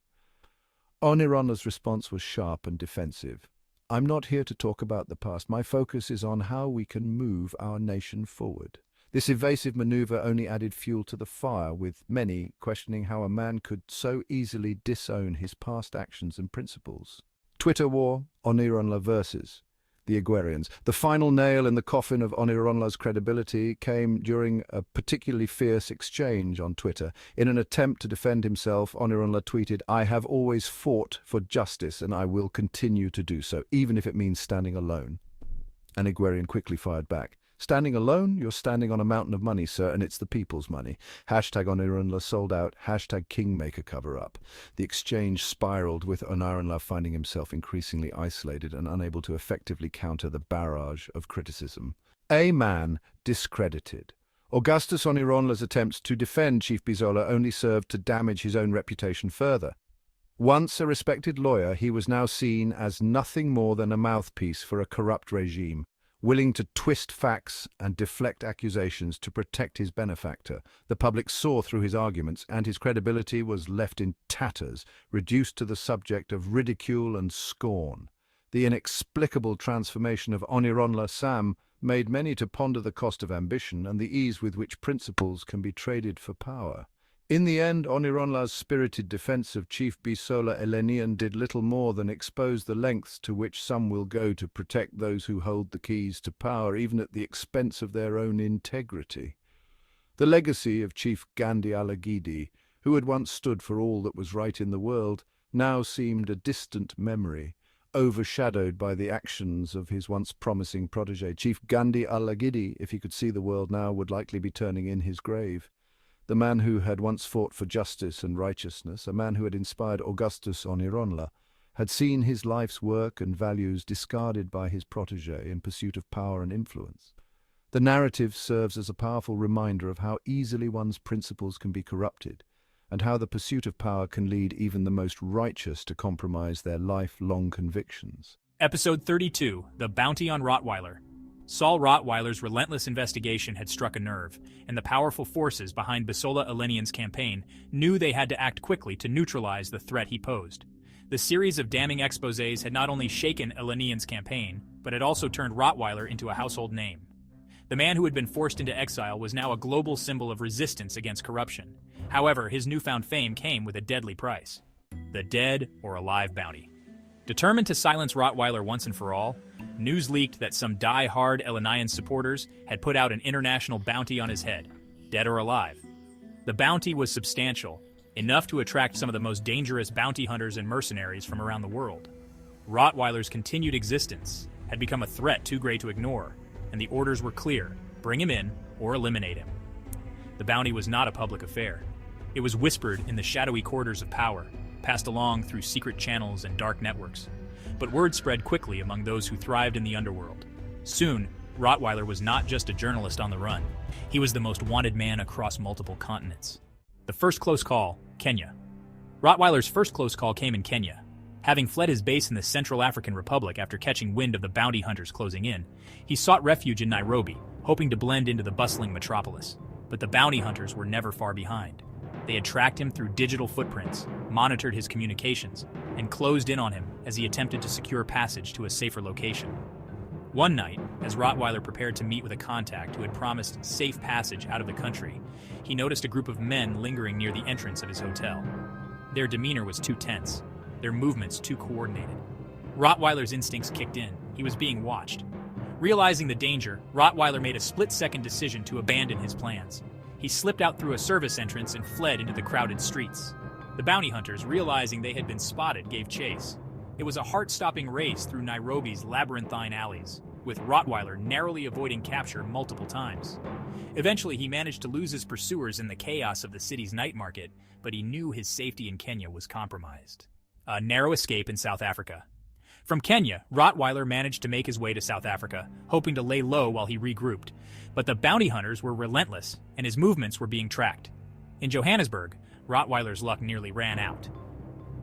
Onironla's response was sharp and defensive. "I'm not here to talk about the past. My focus is on how we can move our nation forward." This evasive maneuver only added fuel to the fire, with many questioning how a man could so easily disown his past actions and principles. Twitter war, Onironla versus the Igwerians. The final nail in the coffin of Onironla's credibility came during a particularly fierce exchange on Twitter. In an attempt to defend himself, Onironla tweeted, "I have always fought for justice and I will continue to do so, even if it means standing alone." And Igwerian quickly fired back, "Standing alone? You're standing on a mountain of money, sir, and it's the people's money. Hashtag Onironla sold out. Hashtag Kingmaker cover-up." The exchange spiraled, with Onironla finding himself increasingly isolated and unable to effectively counter the barrage of criticism. A man discredited. Augustus Onironla's attempts to defend Chief Bisola only served to damage his own reputation further. Once a respected lawyer, he was now seen as nothing more than a mouthpiece for a corrupt regime, willing to twist facts and deflect accusations to protect his benefactor. The public saw through his arguments, and his credibility was left in tatters, reduced to the subject of ridicule and scorn. The inexplicable transformation of Onironla Sam made many to ponder the cost of ambition and the ease with which principles can be traded for power. In the end, Onironla's spirited defense of Chief Bisola Eleniyan did little more than expose the lengths to which some will go to protect those who hold the keys to power, even at the expense of their own integrity. The legacy of Chief Gandhi Alagidi, who had once stood for all that was right in the world, now seemed a distant memory, overshadowed by the actions of his once promising protege. Chief Gandhi Alagidi, if he could see the world now, would likely be turning in his grave. The man who had once fought for justice and righteousness, a man who had inspired Augustus Onironla, had seen his life's work and values discarded by his protege in pursuit of power and influence. The narrative serves as a powerful reminder of how easily one's principles can be corrupted, and how the pursuit of power can lead even the most righteous to compromise their lifelong convictions. Episode 32, The Bounty on Rottweiler. Saul Rottweiler's relentless investigation had struck a nerve, and the powerful forces behind Bisola Eleniyan's campaign knew they had to act quickly to neutralize the threat he posed. The series of damning exposés had not only shaken Eleniyan's campaign, but had also turned Rottweiler into a household name. The man who had been forced into exile was now a global symbol of resistance against corruption. However, his newfound fame came with a deadly price: the dead or alive bounty. Determined to silence Rottweiler once and for all, news leaked that some die-hard Eleniyan supporters had put out an international bounty on his head, dead or alive. The bounty was substantial, enough to attract some of the most dangerous bounty hunters and mercenaries from around the world. Rottweiler's continued existence had become a threat too great to ignore, and the orders were clear: bring him in or eliminate him. The bounty was not a public affair. It was whispered in the shadowy corridors of power, passed along through secret channels and dark networks. But word spread quickly among those who thrived in the underworld. Soon, Rottweiler was not just a journalist on the run. He was the most wanted man across multiple continents. The first close call, Kenya. Rottweiler's first close call came in Kenya. Having fled his base in the Central African Republic after catching wind of the bounty hunters closing in, he sought refuge in Nairobi, hoping to blend into the bustling metropolis. But the bounty hunters were never far behind. They had tracked him through digital footprints, monitored his communications, and closed in on him as he attempted to secure passage to a safer location. One night, as Rottweiler prepared to meet with a contact who had promised safe passage out of the country, he noticed a group of men lingering near the entrance of his hotel. Their demeanor was too tense, their movements too coordinated. Rottweiler's instincts kicked in. He was being watched. Realizing the danger, Rottweiler made a split-second decision to abandon his plans. He slipped out through a service entrance and fled into the crowded streets. The bounty hunters, realizing they had been spotted, gave chase. It was a heart-stopping race through Nairobi's labyrinthine alleys, with Rottweiler narrowly avoiding capture multiple times. Eventually, he managed to lose his pursuers in the chaos of the city's night market, but he knew his safety in Kenya was compromised. A narrow escape in South Africa. From Kenya, Rottweiler managed to make his way to South Africa, hoping to lay low while he regrouped. But the bounty hunters were relentless, and his movements were being tracked. In Johannesburg, Rottweiler's luck nearly ran out.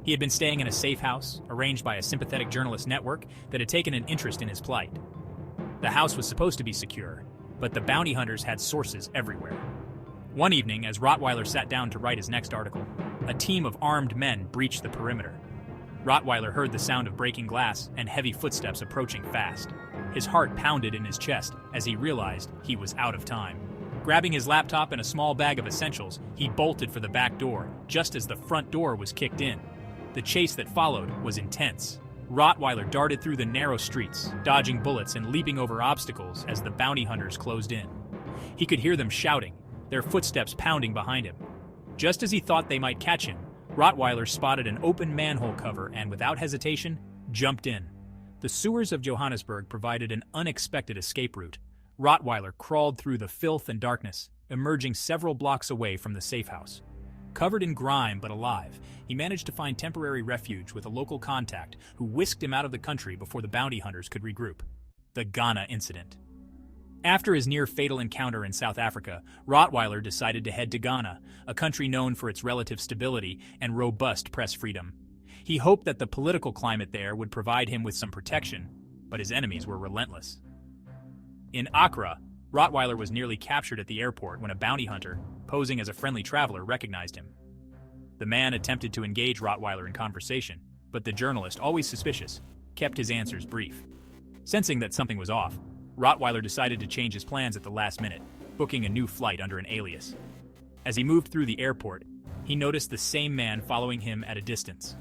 He had been staying in a safe house, arranged by a sympathetic journalist network that had taken an interest in his plight. The house was supposed to be secure, but the bounty hunters had sources everywhere. One evening, as Rottweiler sat down to write his next article, a team of armed men breached the perimeter. Rottweiler heard the sound of breaking glass and heavy footsteps approaching fast. His heart pounded in his chest as he realized he was out of time. Grabbing his laptop and a small bag of essentials, he bolted for the back door, just as the front door was kicked in. The chase that followed was intense. Rottweiler darted through the narrow streets, dodging bullets and leaping over obstacles as the bounty hunters closed in. He could hear them shouting, their footsteps pounding behind him. Just as he thought they might catch him, Rottweiler spotted an open manhole cover and, without hesitation, jumped in. The sewers of Johannesburg provided an unexpected escape route. Rottweiler crawled through the filth and darkness, emerging several blocks away from the safe house. Covered in grime but alive, he managed to find temporary refuge with a local contact who whisked him out of the country before the bounty hunters could regroup. The Ghana incident. After his near-fatal encounter in South Africa, Rottweiler decided to head to Ghana, a country known for its relative stability and robust press freedom. He hoped that the political climate there would provide him with some protection, but his enemies were relentless. In Accra, Rottweiler was nearly captured at the airport when a bounty hunter, posing as a friendly traveler, recognized him. The man attempted to engage Rottweiler in conversation, but the journalist, always suspicious, kept his answers brief. Sensing that something was off, Rottweiler decided to change his plans at the last minute, booking a new flight under an alias. As he moved through the airport, he noticed the same man following him at a distance.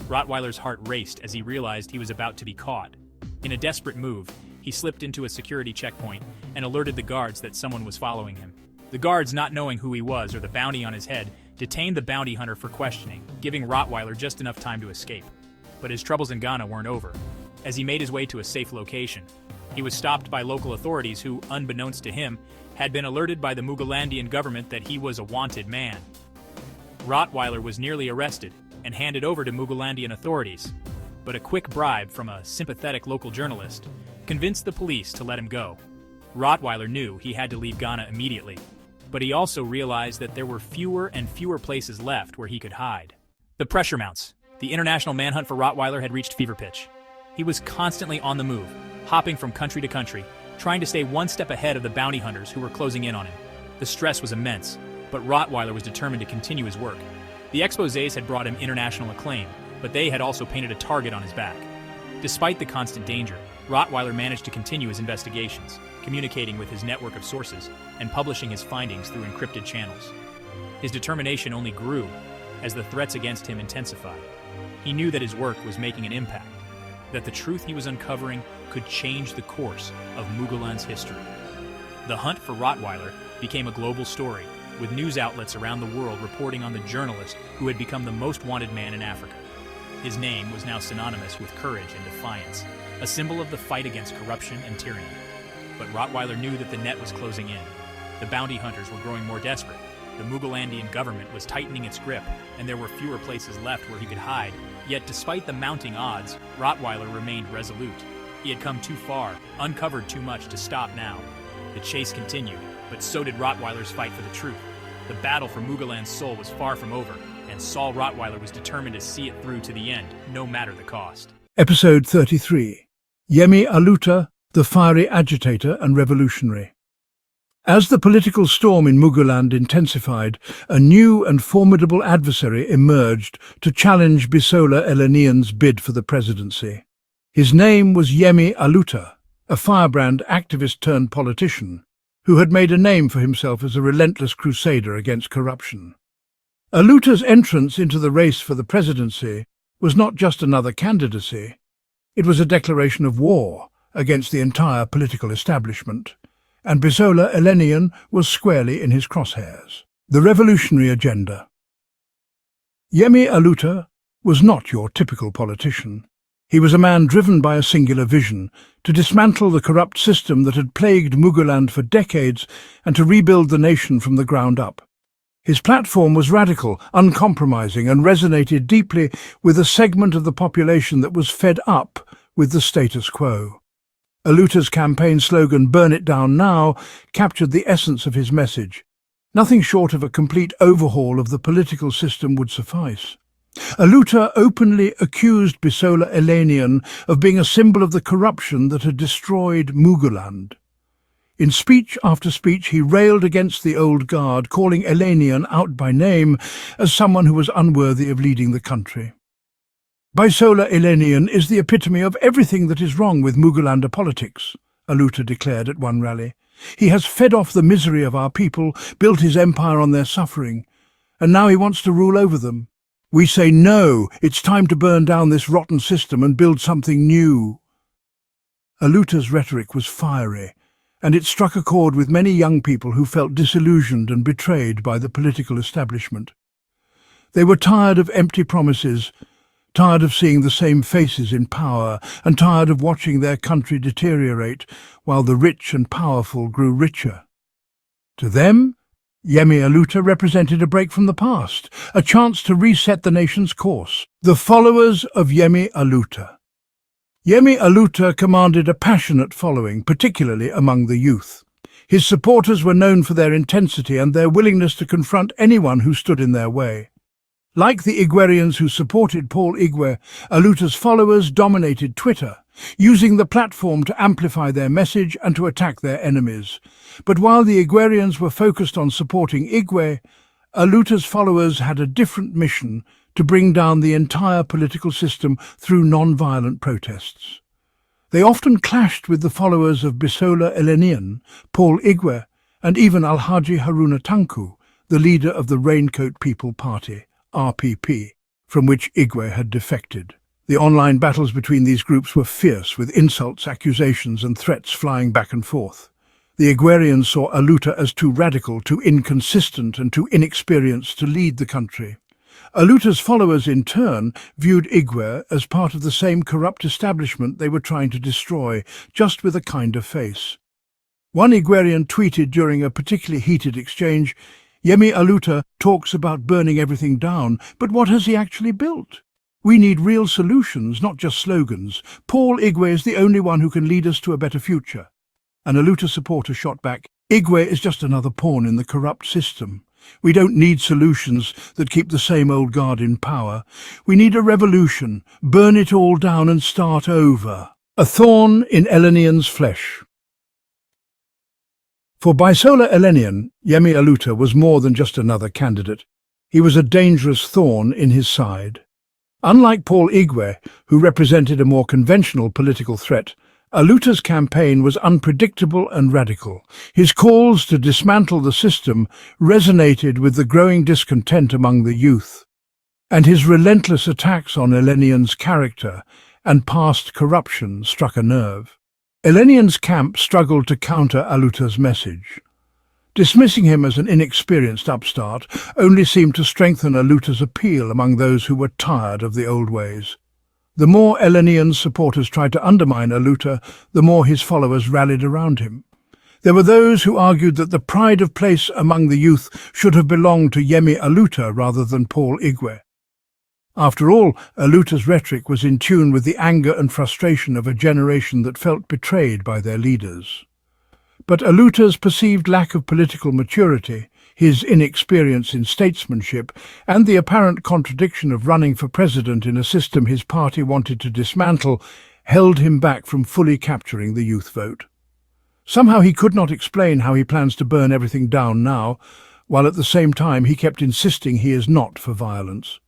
Rottweiler's heart raced as he realized he was about to be caught. In a desperate move, he slipped into a security checkpoint and alerted the guards that someone was following him. The guards, not knowing who he was or the bounty on his head, detained the bounty hunter for questioning, giving Rottweiler just enough time to escape. But his troubles in Ghana weren't over. As he made his way to a safe location, he was stopped by local authorities who, unbeknownst to him, had been alerted by the Mugulandian government that he was a wanted man. Rottweiler was nearly arrested and handed over to Mugulandian authorities, but a quick bribe from a sympathetic local journalist convinced the police to let him go. Rottweiler knew he had to leave Ghana immediately, but he also realized that there were fewer and fewer places left where he could hide. The pressure mounts. The international manhunt for Rottweiler had reached fever pitch. He was constantly on the move, hopping from country to country, trying to stay one step ahead of the bounty hunters who were closing in on him. The stress was immense, but Rottweiler was determined to continue his work. The Exposés had brought him international acclaim, but they had also painted a target on his back. Despite the constant danger, Rottweiler managed to continue his investigations, communicating with his network of sources and publishing his findings through encrypted channels. His determination only grew as the threats against him intensified. He knew that his work was making an impact, that the truth he was uncovering could change the course of Muguland's history. The hunt for Rottweiler became a global story, with news outlets around the world reporting on the journalist who had become the most wanted man in Africa. His name was now synonymous with courage and defiance, a symbol of the fight against corruption and tyranny. But Rottweiler knew that the net was closing in. The bounty hunters were growing more desperate. The Mugulandian government was tightening its grip, and there were fewer places left where he could hide. Yet despite the mounting odds, Rottweiler remained resolute. He had come too far, uncovered too much to stop now. The chase continued, but so did Rottweiler's fight for the truth. The battle for Muguland's soul was far from over, and Saul Rottweiler was determined to see it through to the end, no matter the cost. Episode 33. Yemi Aluta, the fiery agitator and revolutionary. As the political storm in Muguland intensified, a new and formidable adversary emerged to challenge Bisola Eleniyan's bid for the presidency. His name was Yemi Aluta, a firebrand activist-turned-politician who had made a name for himself as a relentless crusader against corruption. Aluta's entrance into the race for the presidency was not just another candidacy. It was a declaration of war against the entire political establishment, and Bisola Eleniyan was squarely in his crosshairs. The revolutionary agenda. Yemi Aluta was not your typical politician. He was a man driven by a singular vision, to dismantle the corrupt system that had plagued Muguland for decades and to rebuild the nation from the ground up. His platform was radical, uncompromising, and resonated deeply with a segment of the population that was fed up with the status quo. Aluta's campaign slogan, "Burn it down now," captured the essence of his message. Nothing short of a complete overhaul of the political system would suffice. Aluta openly accused Bisola Eleniyan of being a symbol of the corruption that had destroyed Muguland. In speech after speech he railed against the old guard, calling Eleniyan out by name as someone who was unworthy of leading the country. Bisola Eleniyan is the epitome of everything that is wrong with Mugulander politics, Aluta declared at one rally. He has fed off the misery of our people, built his empire on their suffering, and now he wants to rule over them. We say no, it's time to burn down this rotten system and build something new. Aluta's rhetoric was fiery, and it struck a chord with many young people who felt disillusioned and betrayed by the political establishment. They were tired of empty promises, tired of seeing the same faces in power, and tired of watching their country deteriorate while the rich and powerful grew richer. To them, Yemi Aluta represented a break from the past, a chance to reset the nation's course. The followers of Yemi Aluta. Yemi Aluta commanded a passionate following, particularly among the youth. His supporters were known for their intensity and their willingness to confront anyone who stood in their way. Like the Igwerians who supported Paul Igweh, Aluta's followers dominated Twitter, using the platform to amplify their message and to attack their enemies. But while the Igwerians were focused on supporting Igweh, Aluta's followers had a different mission: to bring down the entire political system through non-violent protests. They often clashed with the followers of Bisola Eleniyan, Paul Igweh, and even Alhaji Haruna Tanku, the leader of the Raincoat People Party, RPP, from which Igweh had defected. The online battles between these groups were fierce, with insults, accusations and threats flying back and forth. The Igwerians saw Aluta as too radical, too inconsistent and too inexperienced to lead the country. Aluta's followers, in turn, viewed Igweh as part of the same corrupt establishment they were trying to destroy, just with a kinder face. One Igwerian tweeted during a particularly heated exchange, "Yemi Aluta talks about burning everything down, but what has he actually built? We need real solutions, not just slogans. Paul Igweh is the only one who can lead us to a better future." An Aluta supporter shot back, "Igweh is just another pawn in the corrupt system. We don't need solutions that keep the same old guard in power. We need a revolution, burn it all down and start over." A thorn in Eleniyan's flesh. For Bisola Eleniyan, Yemi Aluta was more than just another candidate. He was a dangerous thorn in his side. Unlike Paul Igweh, who represented a more conventional political threat, Aluta's campaign was unpredictable and radical. His calls to dismantle the system resonated with the growing discontent among the youth, and his relentless attacks on Eleniyan's character and past corruption struck a nerve. Eleniyan's camp struggled to counter Aluta's message. Dismissing him as an inexperienced upstart only seemed to strengthen Aluta's appeal among those who were tired of the old ways. The more Eleniyan's supporters tried to undermine Aluta, the more his followers rallied around him. There were those who argued that the pride of place among the youth should have belonged to Yemi Aluta rather than Paul Igweh. After all, Aluta's rhetoric was in tune with the anger and frustration of a generation that felt betrayed by their leaders. But Aluta's perceived lack of political maturity, his inexperience in statesmanship, and the apparent contradiction of running for president in a system his party wanted to dismantle held him back from fully capturing the youth vote. Somehow he could not explain how he plans to burn everything down now, while at the same time he kept insisting he is not for violence.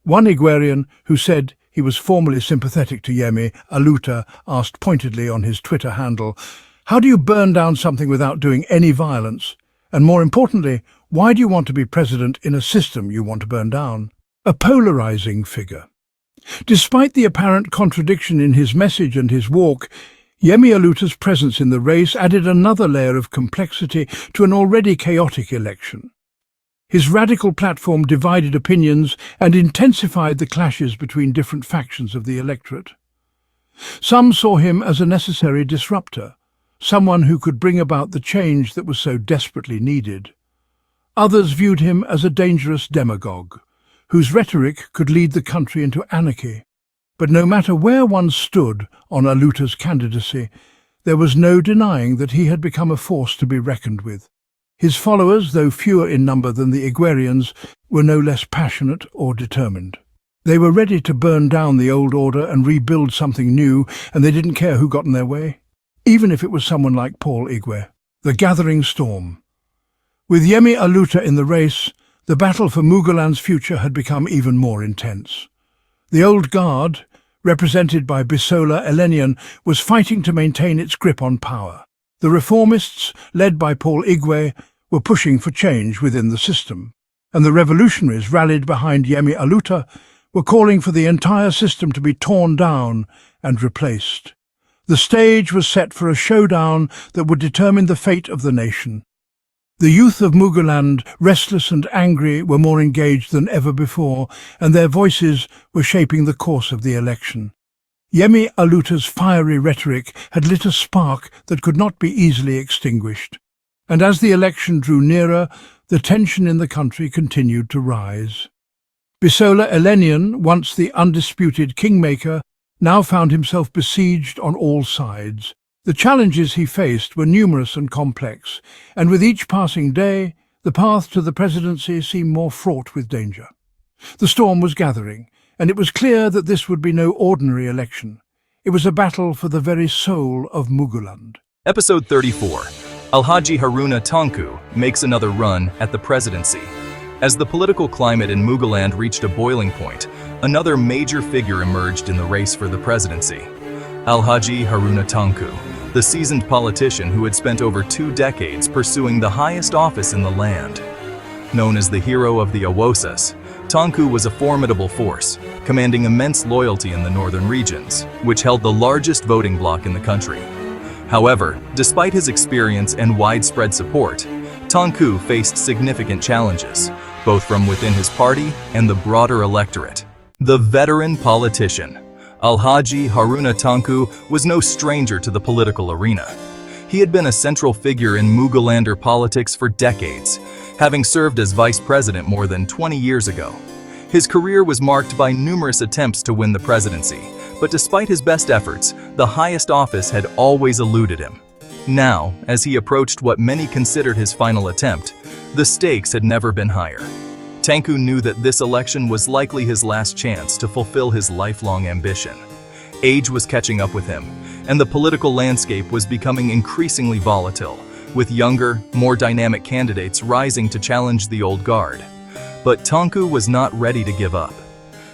One Igwerian, who said he was formally sympathetic to Yemi Aluta, asked pointedly on his Twitter handle, "How do you burn down something without doing any violence? And more importantly, why do you want to be president in a system you want to burn down?" A polarizing figure. Despite the apparent contradiction in his message and his walk, Yemi Aluta's presence in the race added another layer of complexity to an already chaotic election. His radical platform divided opinions and intensified the clashes between different factions of the electorate. Some saw him as a necessary disruptor, someone who could bring about the change that was so desperately needed. Others viewed him as a dangerous demagogue, whose rhetoric could lead the country into anarchy. But no matter where one stood on Aluta's candidacy, there was no denying that he had become a force to be reckoned with. His followers, though fewer in number than the Igwerians, were no less passionate or determined. They were ready to burn down the old order and rebuild something new, and they didn't care who got in their way, even if it was someone like Paul Igweh. The gathering storm. With Yemi Aluta in the race, the battle for Muguland's future had become even more intense. The old guard, represented by Bisola Eleniyan, was fighting to maintain its grip on power. The reformists, led by Paul Igweh, were pushing for change within the system, and the revolutionaries rallied behind Yemi Aluta were calling for the entire system to be torn down and replaced. The stage was set for a showdown that would determine the fate of the nation. The youth of Muguland, restless and angry, were more engaged than ever before, and their voices were shaping the course of the election. Yemi Aluta's fiery rhetoric had lit a spark that could not be easily extinguished, and as the election drew nearer, the tension in the country continued to rise. Bisola Eleniyan, once the undisputed kingmaker, now found himself besieged on all sides. The challenges he faced were numerous and complex, and with each passing day, the path to the presidency seemed more fraught with danger. The storm was gathering, and it was clear that this would be no ordinary election. It was a battle for the very soul of Muguland. Episode 34. Alhaji Haruna Tanku makes another run at the presidency. As the political climate in Muguland reached a boiling point, another major figure emerged in the race for the presidency. Alhaji Haruna Tanku, the seasoned politician who had spent over 2 decades pursuing the highest office in the land. Known as the hero of the Awosas, Tanku was a formidable force, commanding immense loyalty in the northern regions, which held the largest voting bloc in the country. However, despite his experience and widespread support, Tanku faced significant challenges, both from within his party and the broader electorate. The veteran politician, Alhaji Haruna Tanku, was no stranger to the political arena. He had been a central figure in Mugulander politics for decades, having served as vice president more than 20 years ago. His career was marked by numerous attempts to win the presidency, but despite his best efforts, the highest office had always eluded him. Now, as he approached what many considered his final attempt, the stakes had never been higher. Tanku knew that this election was likely his last chance to fulfill his lifelong ambition. Age was catching up with him, and the political landscape was becoming increasingly volatile, with younger, more dynamic candidates rising to challenge the old guard. But Tanku was not ready to give up.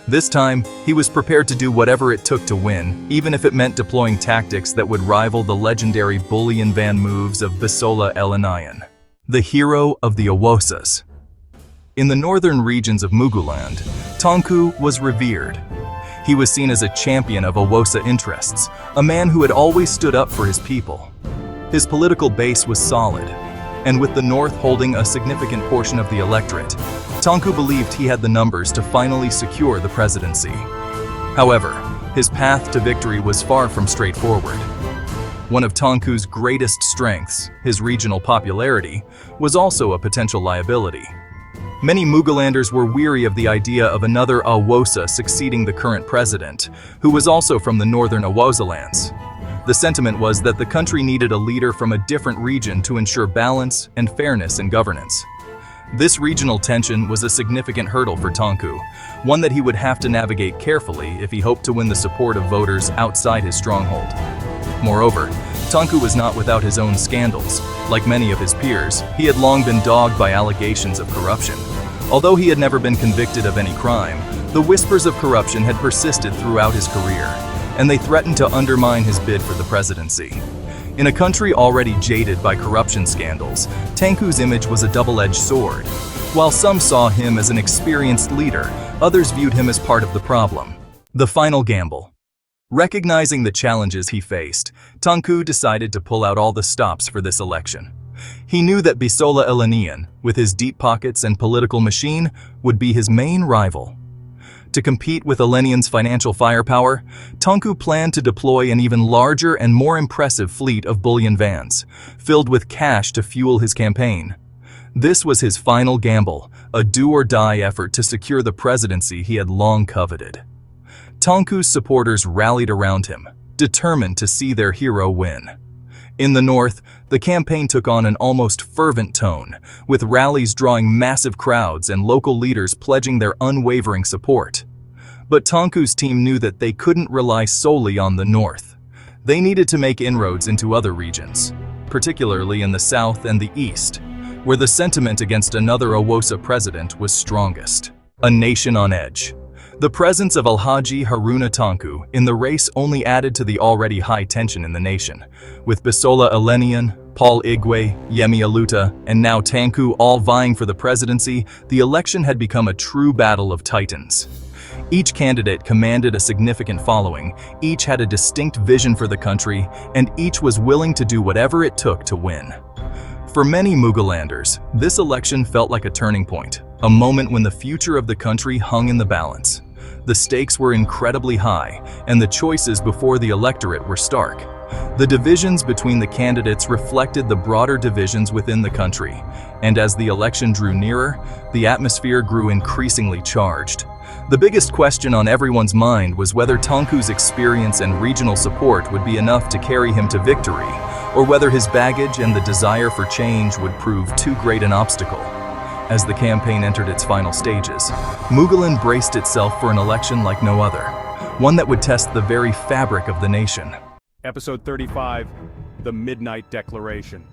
This time, he was prepared to do whatever it took to win, even if it meant deploying tactics that would rival the legendary bullion van moves of Bisola Eleniyan, the hero of the Awosas. In the northern regions of Muguland, Tanku was revered. He was seen as a champion of Awosa interests, a man who had always stood up for his people. His political base was solid, and with the north holding a significant portion of the electorate, Tanku believed he had the numbers to finally secure the presidency. However, his path to victory was far from straightforward. One of Tanku's greatest strengths, his regional popularity, was also a potential liability. Many Mugulanders were weary of the idea of another Awosa succeeding the current president, who was also from the northern Awosa lands. The sentiment was that the country needed a leader from a different region to ensure balance and fairness in governance. This regional tension was a significant hurdle for Tanku, one that he would have to navigate carefully if he hoped to win the support of voters outside his stronghold. Moreover, Tanku was not without his own scandals. Like many of his peers, he had long been dogged by allegations of corruption. Although he had never been convicted of any crime, the whispers of corruption had persisted throughout his career, and they threatened to undermine his bid for the presidency. In a country already jaded by corruption scandals, Tanku's image was a double-edged sword. While some saw him as an experienced leader, others viewed him as part of the problem. The final gamble. Recognizing the challenges he faced, Tanku decided to pull out all the stops for this election. He knew that Bisola Eleniyan, with his deep pockets and political machine, would be his main rival. To compete with Eleniyan's financial firepower, Tanku planned to deploy an even larger and more impressive fleet of bullion vans, filled with cash to fuel his campaign. This was his final gamble, a do-or-die effort to secure the presidency he had long coveted. Tanku's supporters rallied around him, determined to see their hero win. In the north, the campaign took on an almost fervent tone, with rallies drawing massive crowds and local leaders pledging their unwavering support. But Tanku's team knew that they couldn't rely solely on the north. They needed to make inroads into other regions, particularly in the south and the east, where the sentiment against another Owosa president was strongest. A nation on edge. The presence of Alhaji Haruna Tanku in the race only added to the already high tension in the nation, with Bisola Eleniyan, Paul Igweh, Yemi Aluta, and now Tanku all vying for the presidency. The election had become a true battle of titans. Each candidate commanded a significant following, each had a distinct vision for the country, and each was willing to do whatever it took to win. For many Mugulanders, this election felt like a turning point, a moment when the future of the country hung in the balance. The stakes were incredibly high, and the choices before the electorate were stark. The divisions between the candidates reflected the broader divisions within the country, and as the election drew nearer, the atmosphere grew increasingly charged. The biggest question on everyone's mind was whether Tanku's experience and regional support would be enough to carry him to victory, or whether his baggage and the desire for change would prove too great an obstacle. As the campaign entered its final stages, Muguland braced itself for an election like no other, one that would test the very fabric of the nation. Episode 35, The Midnight Declaration.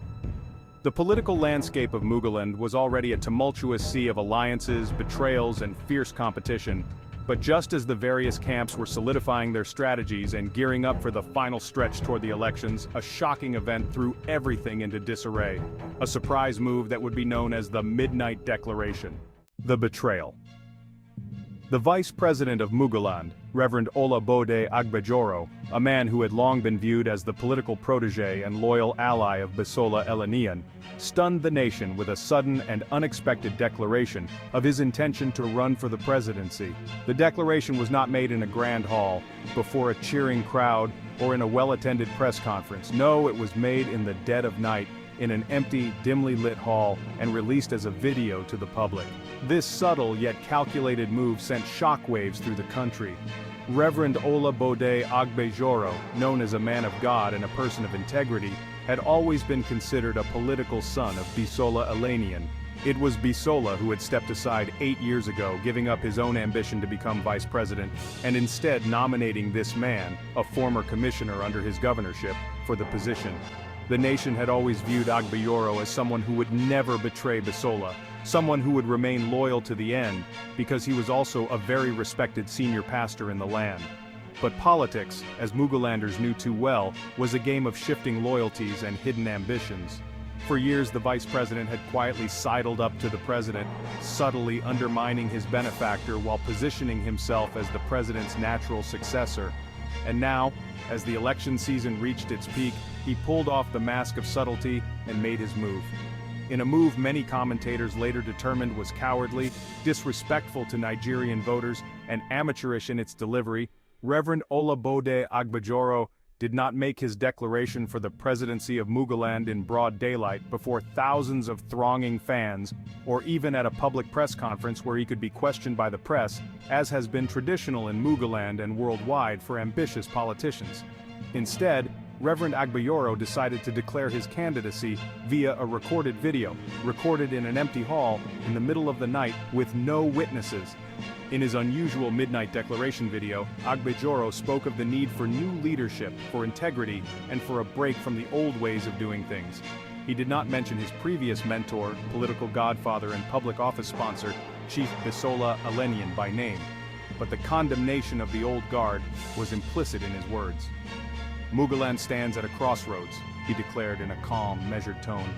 The political landscape of Muguland was already a tumultuous sea of alliances, betrayals, and fierce competition, but just as the various camps were solidifying their strategies and gearing up for the final stretch toward the elections, a shocking event threw everything into disarray. A surprise move that would be known as the Midnight Declaration. The betrayal. The vice president of Muguland, Reverend Olabode Agbejoro, a man who had long been viewed as the political protege and loyal ally of Bisola Eleniyan, stunned the nation with a sudden and unexpected declaration of his intention to run for the presidency. The declaration was not made in a grand hall, before a cheering crowd, or in a well-attended press conference. No, it was made in the dead of night, in an empty, dimly lit hall, and released as a video to the public. This subtle yet calculated move sent shockwaves through the country. Reverend Olabode Agbejoro, known as a man of God and a person of integrity, had always been considered a political son of Bisola Eleniyan. It was Bisola who had stepped aside 8 years ago, giving up his own ambition to become vice president, and instead nominating this man, a former commissioner under his governorship, for the position. The nation had always viewed Agbejoro as someone who would never betray Bisola, someone who would remain loyal to the end, because he was also a very respected senior pastor in the land. But politics, as Mugulanders knew too well, was a game of shifting loyalties and hidden ambitions. For years, the vice president had quietly sidled up to the president, subtly undermining his benefactor while positioning himself as the president's natural successor. And now, as the election season reached its peak, he pulled off the mask of subtlety and made his move. In a move many commentators later determined was cowardly, disrespectful to Nigerian voters, and amateurish in its delivery, Reverend Olabode Agbejoro did not make his declaration for the presidency of Muguland in broad daylight before thousands of thronging fans, or even at a public press conference where he could be questioned by the press, as has been traditional in Muguland and worldwide for ambitious politicians. Instead, Reverend Agbejoro decided to declare his candidacy via a recorded video, recorded in an empty hall in the middle of the night with no witnesses. In his unusual midnight declaration video, Agbejoro spoke of the need for new leadership, for integrity, and for a break from the old ways of doing things. He did not mention his previous mentor, political godfather and public office sponsor, Chief Bisola Eleniyan by name, but the condemnation of the old guard was implicit in his words. Muguland stands at a crossroads, he declared in a calm, measured tone.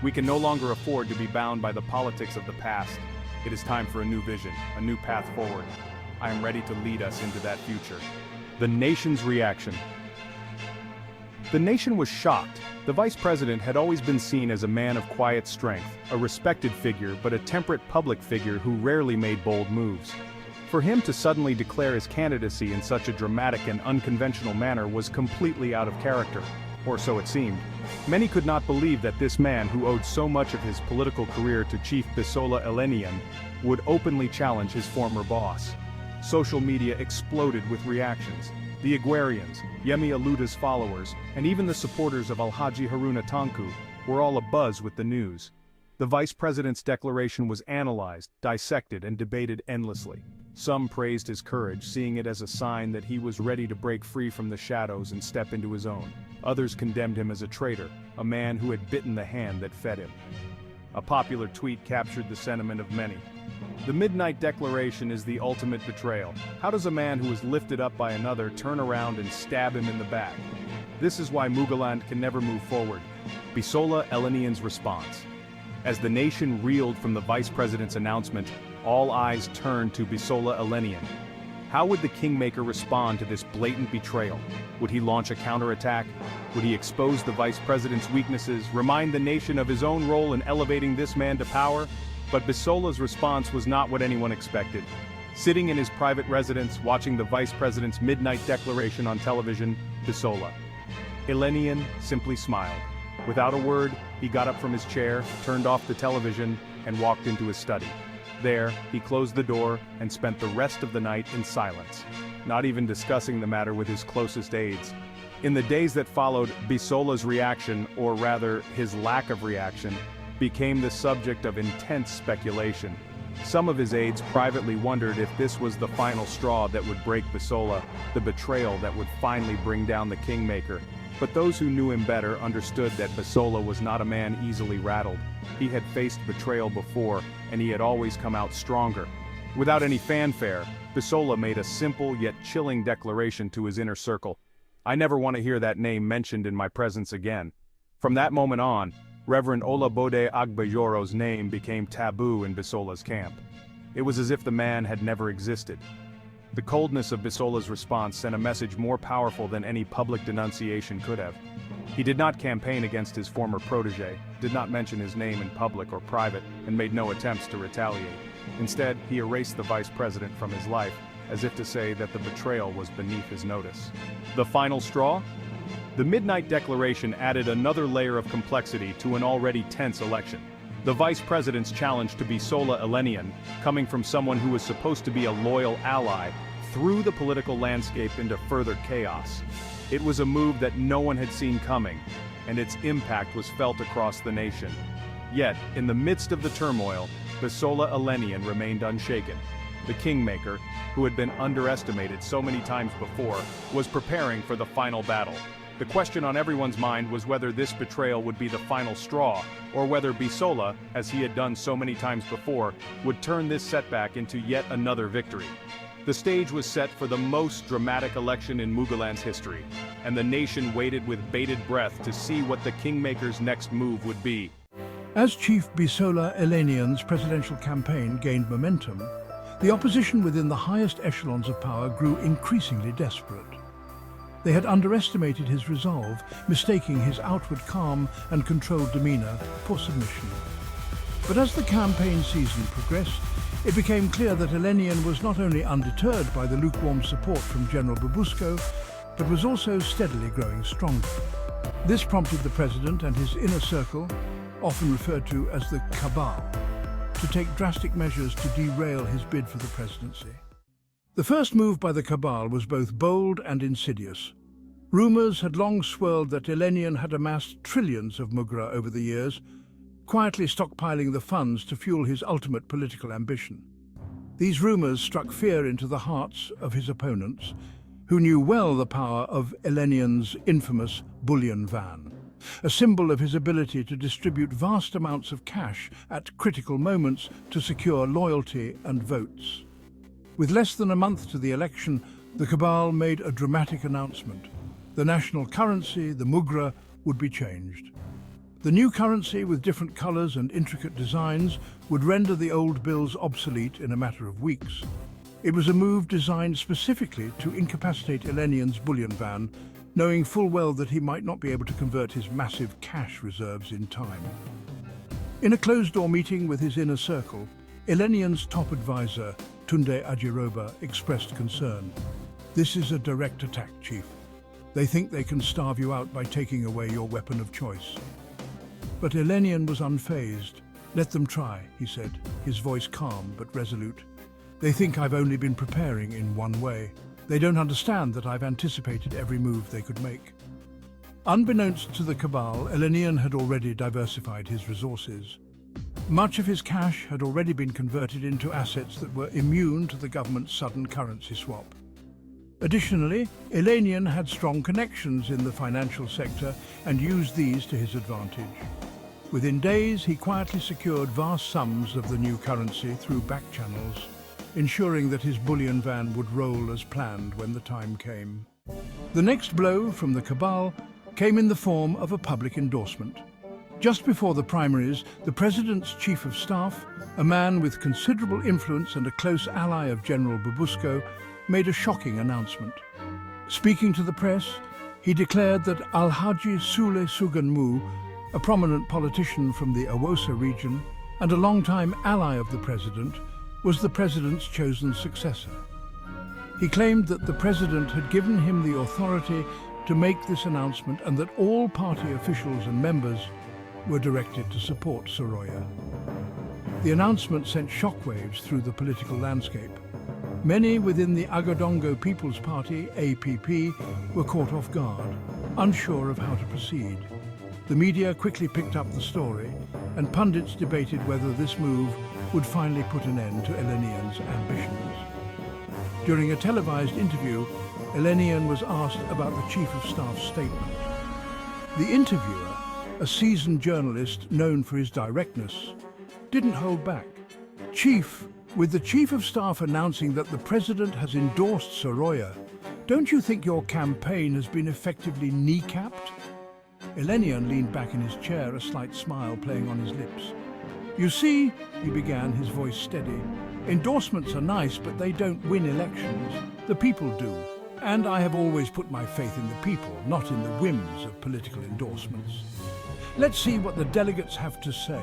We can no longer afford to be bound by the politics of the past. It is time for a new vision, a new path forward. I am ready to lead us into that future. The nation's reaction. The nation was shocked. The vice president had always been seen as a man of quiet strength, a respected figure, but a temperate public figure who rarely made bold moves. For him to suddenly declare his candidacy in such a dramatic and unconventional manner was completely out of character, or so it seemed. Many could not believe that this man who owed so much of his political career to Chief Bisola Eleniyan would openly challenge his former boss. Social media exploded with reactions. The Igwerians, Yemi Aluta's followers, and even the supporters of Alhaji Haruna Tanku were all abuzz with the news. The vice president's declaration was analyzed, dissected, and debated endlessly. Some praised his courage, seeing it as a sign that he was ready to break free from the shadows and step into his own. Others condemned him as a traitor, a man who had bitten the hand that fed him. A popular tweet captured the sentiment of many. The Midnight Declaration is the ultimate betrayal. How does a man who is lifted up by another turn around and stab him in the back? This is why Muguland can never move forward. Bisola Eleniyan's response. As the nation reeled from the vice president's announcement, all eyes turned to Bisola Eleniyan. How would the Kingmaker respond to this blatant betrayal? Would he launch a counterattack? Would he expose the vice president's weaknesses, remind the nation of his own role in elevating this man to power? But Bisola's response was not what anyone expected. Sitting in his private residence, watching the vice president's midnight declaration on television, Bisola Eleniyan simply smiled. Without a word, he got up from his chair, turned off the television, and walked into his study. There, he closed the door and spent the rest of the night in silence, not even discussing the matter with his closest aides. In the days that followed, Bisola's reaction, or rather, his lack of reaction, became the subject of intense speculation. Some of his aides privately wondered if this was the final straw that would break Bisola, the betrayal that would finally bring down the Kingmaker. But those who knew him better understood that Bisola was not a man easily rattled. He had faced betrayal before, and he had always come out stronger. Without any fanfare, Bisola made a simple yet chilling declaration to his inner circle. "I never want to hear that name mentioned in my presence again." From that moment on, Reverend Olabode Agbayoro's name became taboo in Bisola's camp. It was as if the man had never existed. The coldness of Bisola's response sent a message more powerful than any public denunciation could have. He did not campaign against his former protege, did not mention his name in public or private, and made no attempts to retaliate. Instead, he erased the vice president from his life, as if to say that the betrayal was beneath his notice. The final straw? The Midnight Declaration added another layer of complexity to an already tense election. The vice president's challenge to Bisola Eleniyan, coming from someone who was supposed to be a loyal ally, threw the political landscape into further chaos. It was a move that no one had seen coming, and its impact was felt across the nation. Yet, in the midst of the turmoil, Bisola Eleniyan remained unshaken. The Kingmaker, who had been underestimated so many times before, was preparing for the final battle. The question on everyone's mind was whether this betrayal would be the final straw, or whether Bisola, as he had done so many times before, would turn this setback into yet another victory. The stage was set for the most dramatic election in Muguland's history, and the nation waited with bated breath to see what the Kingmaker's next move would be. As Chief Bisola Eleniyan's presidential campaign gained momentum, the opposition within the highest echelons of power grew increasingly desperate. They had underestimated his resolve, mistaking his outward calm and controlled demeanor for submission. But as the campaign season progressed, it became clear that Eleniyan was not only undeterred by the lukewarm support from General Babusco, but was also steadily growing stronger. This prompted the president and his inner circle, often referred to as the cabal, to take drastic measures to derail his bid for the presidency. The first move by the cabal was both bold and insidious. Rumors had long swirled that Eleniyan had amassed trillions of mugra over the years, quietly stockpiling the funds to fuel his ultimate political ambition. These rumors struck fear into the hearts of his opponents, who knew well the power of Eleniyan's infamous bullion van, a symbol of his ability to distribute vast amounts of cash at critical moments to secure loyalty and votes. With less than a month to the election, the cabal made a dramatic announcement. The national currency, the mugra, would be changed. The new currency, with different colors and intricate designs, would render the old bills obsolete in a matter of weeks. It was a move designed specifically to incapacitate Eleniyan's bullion van, knowing full well that he might not be able to convert his massive cash reserves in time. In a closed-door meeting with his inner circle, Eleniyan's top advisor, Tunde Ajiroba, expressed concern. "This is a direct attack, Chief. They think they can starve you out by taking away your weapon of choice." But Eleniyan was unfazed. "Let them try," he said, his voice calm but resolute. "They think I've only been preparing in one way. They don't understand that I've anticipated every move they could make. Unbeknownst to the Cabal, Eleniyan had already diversified his resources. Much of his cash had already been converted into assets that were immune to the government's sudden currency swap. Additionally, Eleniyan had strong connections in the financial sector and used these to his advantage. Within days, he quietly secured vast sums of the new currency through back channels, ensuring that his bullion van would roll as planned when the time came. The next blow from the Cabal came in the form of a public endorsement. Just before the primaries, the President's Chief of Staff, a man with considerable influence and a close ally of General Babusco, made a shocking announcement. Speaking to the press, he declared that Alhaji Sule Suganmu, a prominent politician from the Awosa region and a longtime ally of the President, was the President's chosen successor. He claimed that the President had given him the authority to make this announcement and that all party officials and members were directed to support Soroya. The announcement sent shockwaves through the political landscape. Many within the Agadongo People's Party, APP, were caught off guard, unsure of how to proceed. The media quickly picked up the story, and pundits debated whether this move would finally put an end to Eleniyan's ambitions. During a televised interview, Eleniyan was asked about the Chief of Staff's statement. The interviewer, a seasoned journalist known for his directness, didn't hold back. "Chief, with the Chief of Staff announcing that the President has endorsed Soroya, don't you think your campaign has been effectively kneecapped?" Eleniyan leaned back in his chair, a slight smile playing on his lips. "You see," he began, his voice steady, "endorsements are nice, but they don't win elections. The people do. And I have always put my faith in the people, not in the whims of political endorsements. Let's see what the delegates have to say."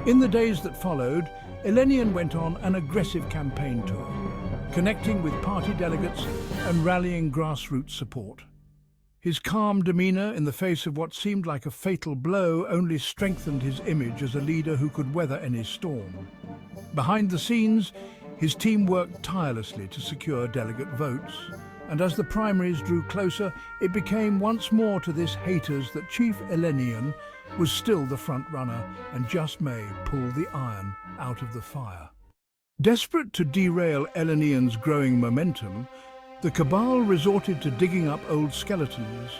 In the days that followed, Eleniyan went on an aggressive campaign tour, connecting with party delegates and rallying grassroots support. His calm demeanor in the face of what seemed like a fatal blow only strengthened his image as a leader who could weather any storm. Behind the scenes, his team worked tirelessly to secure delegate votes, and as the primaries drew closer, it became once more to this haters that Chief Eleniyan was still the front runner and just may pull the iron out of the fire. Desperate to derail Eleniyan's growing momentum, the Cabal resorted to digging up old skeletons.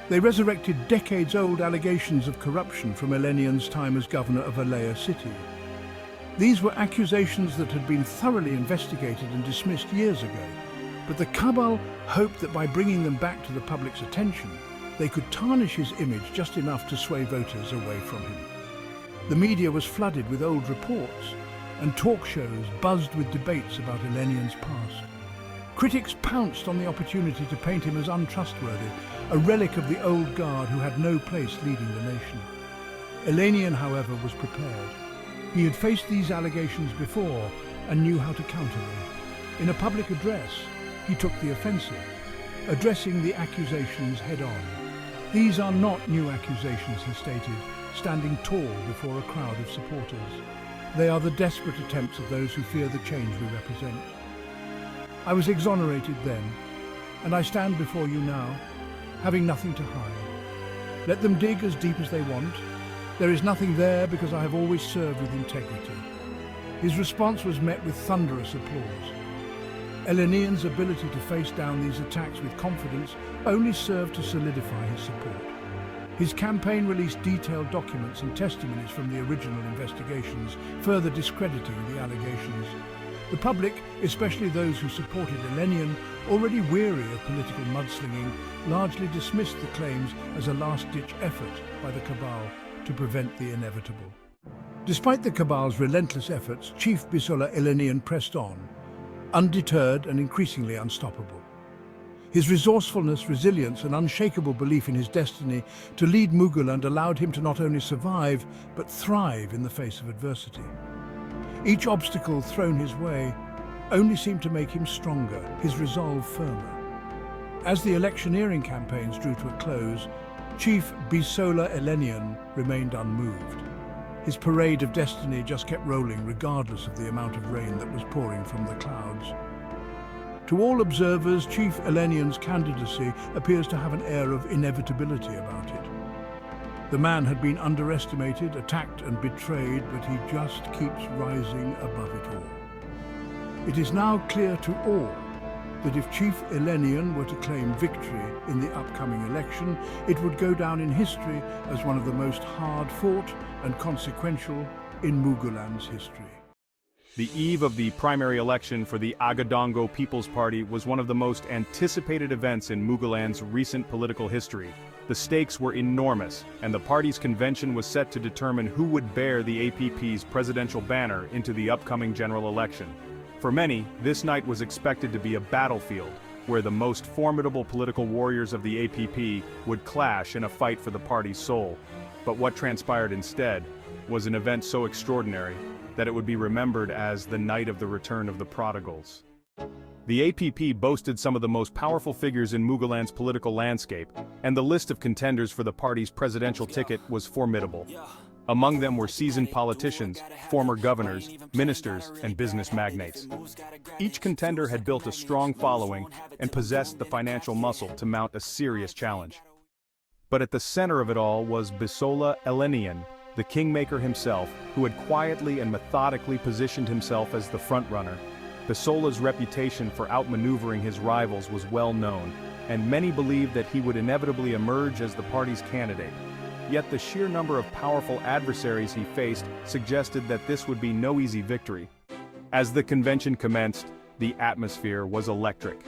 They resurrected decades-old allegations of corruption from Eleniyan's time as governor of Alea City. These were accusations that had been thoroughly investigated and dismissed years ago, but the Cabal hoped that by bringing them back to the public's attention, they could tarnish his image just enough to sway voters away from him. The media was flooded with old reports, and talk shows buzzed with debates about Eleniyan's past. Critics pounced on the opportunity to paint him as untrustworthy, a relic of the old guard who had no place leading the nation. Eleniyan, however, was prepared. He had faced these allegations before and knew how to counter them. In a public address, he took the offensive, addressing the accusations head-on. "These are not new accusations," he stated, standing tall before a crowd of supporters. "They are the desperate attempts of those who fear the change we represent. I was exonerated then, and I stand before you now, having nothing to hide. Let them dig as deep as they want. There is nothing there because I have always served with integrity." His response was met with thunderous applause. Eleniyan's ability to face down these attacks with confidence only served to solidify his support. His campaign released detailed documents and testimonies from the original investigations, further discrediting the allegations. The public, especially those who supported Eleniyan, already weary of political mudslinging, largely dismissed the claims as a last-ditch effort by the Cabal to prevent the inevitable. Despite the Cabal's relentless efforts, Chief Bisola Eleniyan pressed on, undeterred and increasingly unstoppable. His resourcefulness, resilience and unshakable belief in his destiny to lead Muguland allowed him to not only survive, but thrive in the face of adversity. Each obstacle thrown his way only seemed to make him stronger, his resolve firmer. As the electioneering campaigns drew to a close, Chief Bisola Eleniyan remained unmoved. His parade of destiny just kept rolling regardless of the amount of rain that was pouring from the clouds. To all observers, Chief Eleniyan's candidacy appears to have an air of inevitability about it. The man had been underestimated, attacked and betrayed, but he just keeps rising above it all. It is now clear to all that if Chief Eleniyan were to claim victory in the upcoming election, it would go down in history as one of the most hard-fought and consequential in Muguland's history. The eve of the primary election for the Agadongo People's Party was one of the most anticipated events in Muguland's recent political history. The stakes were enormous, and the party's convention was set to determine who would bear the APP's presidential banner into the upcoming general election. For many, this night was expected to be a battlefield, where the most formidable political warriors of the APP would clash in a fight for the party's soul. But what transpired instead was an event so extraordinary that it would be remembered as the night of the return of the prodigals. The APP boasted some of the most powerful figures in Muguland's political landscape, and the list of contenders for the party's presidential ticket was formidable. Among them were seasoned politicians, former governors, ministers, and business magnates. Each contender had built a strong following and possessed the financial muscle to mount a serious challenge. But at the center of it all was Bisola Eleniyan, the Kingmaker himself, who had quietly and methodically positioned himself as the frontrunner. Bisola's reputation for outmaneuvering his rivals was well known, and many believed that he would inevitably emerge as the party's candidate. Yet the sheer number of powerful adversaries he faced suggested that this would be no easy victory. As the convention commenced, the atmosphere was electric.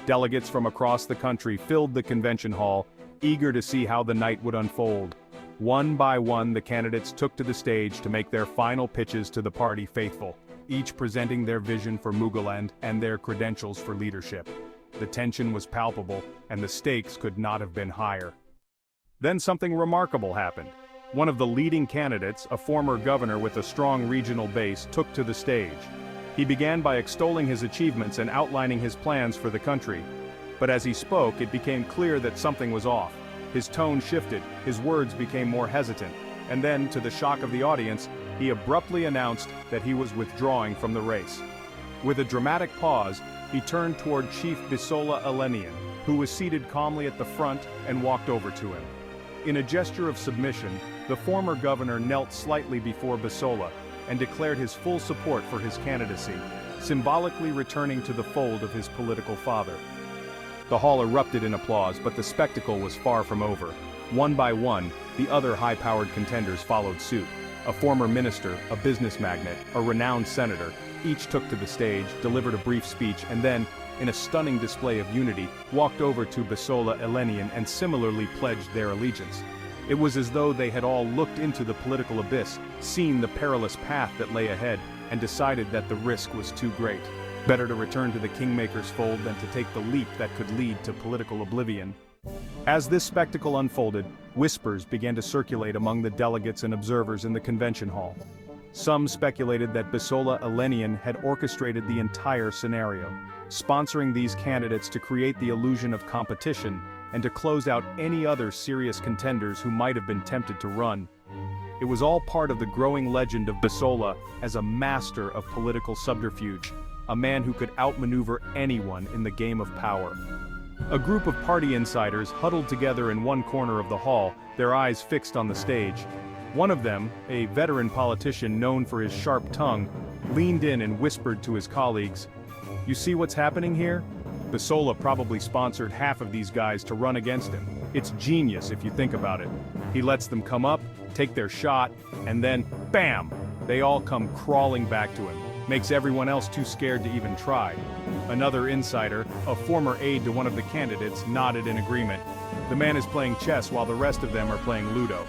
Delegates from across the country filled the convention hall, eager to see how the night would unfold. One by one, the candidates took to the stage to make their final pitches to the party faithful, each presenting their vision for Muguland and their credentials for leadership. The tension was palpable, and the stakes could not have been higher. Then something remarkable happened. One of the leading candidates, a former governor with a strong regional base, took to the stage. He began by extolling his achievements and outlining his plans for the country. But as he spoke, it became clear that something was off. His tone shifted, his words became more hesitant, and then, to the shock of the audience, he abruptly announced that he was withdrawing from the race. With a dramatic pause, he turned toward Chief Bisola Eleniyan, who was seated calmly at the front, and walked over to him. In a gesture of submission, the former governor knelt slightly before Bisola and declared his full support for his candidacy, symbolically returning to the fold of his political father. The hall erupted in applause, but the spectacle was far from over. One by one, the other high-powered contenders followed suit. A former minister, a business magnate, a renowned senator, each took to the stage, delivered a brief speech, and then, in a stunning display of unity, walked over to Bisola Eleniyan and similarly pledged their allegiance. It was as though they had all looked into the political abyss, seen the perilous path that lay ahead, and decided that the risk was too great. Better to return to the Kingmaker's fold than to take the leap that could lead to political oblivion. As this spectacle unfolded, whispers began to circulate among the delegates and observers in the convention hall. Some speculated that Bisola Eleniyan had orchestrated the entire scenario, sponsoring these candidates to create the illusion of competition and to close out any other serious contenders who might have been tempted to run. It was all part of the growing legend of Bisola as a master of political subterfuge, a man who could outmaneuver anyone in the game of power. A group of party insiders huddled together in one corner of the hall, their eyes fixed on the stage. One of them, a veteran politician known for his sharp tongue, leaned in and whispered to his colleagues, "You see what's happening here? Bisola probably sponsored half of these guys to run against him. It's genius if you think about it. He lets them come up, take their shot, and then, bam! They all come crawling back to him. Makes everyone else too scared to even try." Another insider, a former aide to one of the candidates, nodded in agreement. The man is playing chess while the rest of them are playing Ludo.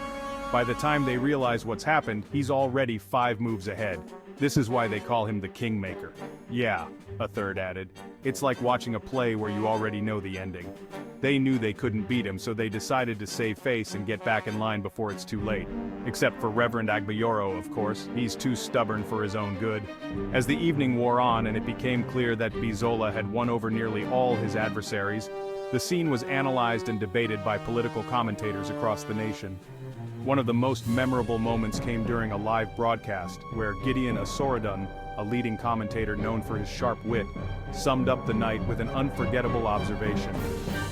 By the time they realize what's happened, he's already 5 moves ahead. This is why they call him the Kingmaker. Yeah, a third added. It's like watching a play where you already know the ending. They knew they couldn't beat him, so they decided to save face and get back in line before it's too late. Except for Reverend Igweh, of course. He's too stubborn for his own good. As the evening wore on and it became clear that Bisola had won over nearly all his adversaries, the scene was analyzed and debated by political commentators across the nation. One of the most memorable moments came during a live broadcast, where Gideon Asoradun, a leading commentator known for his sharp wit, summed up the night with an unforgettable observation.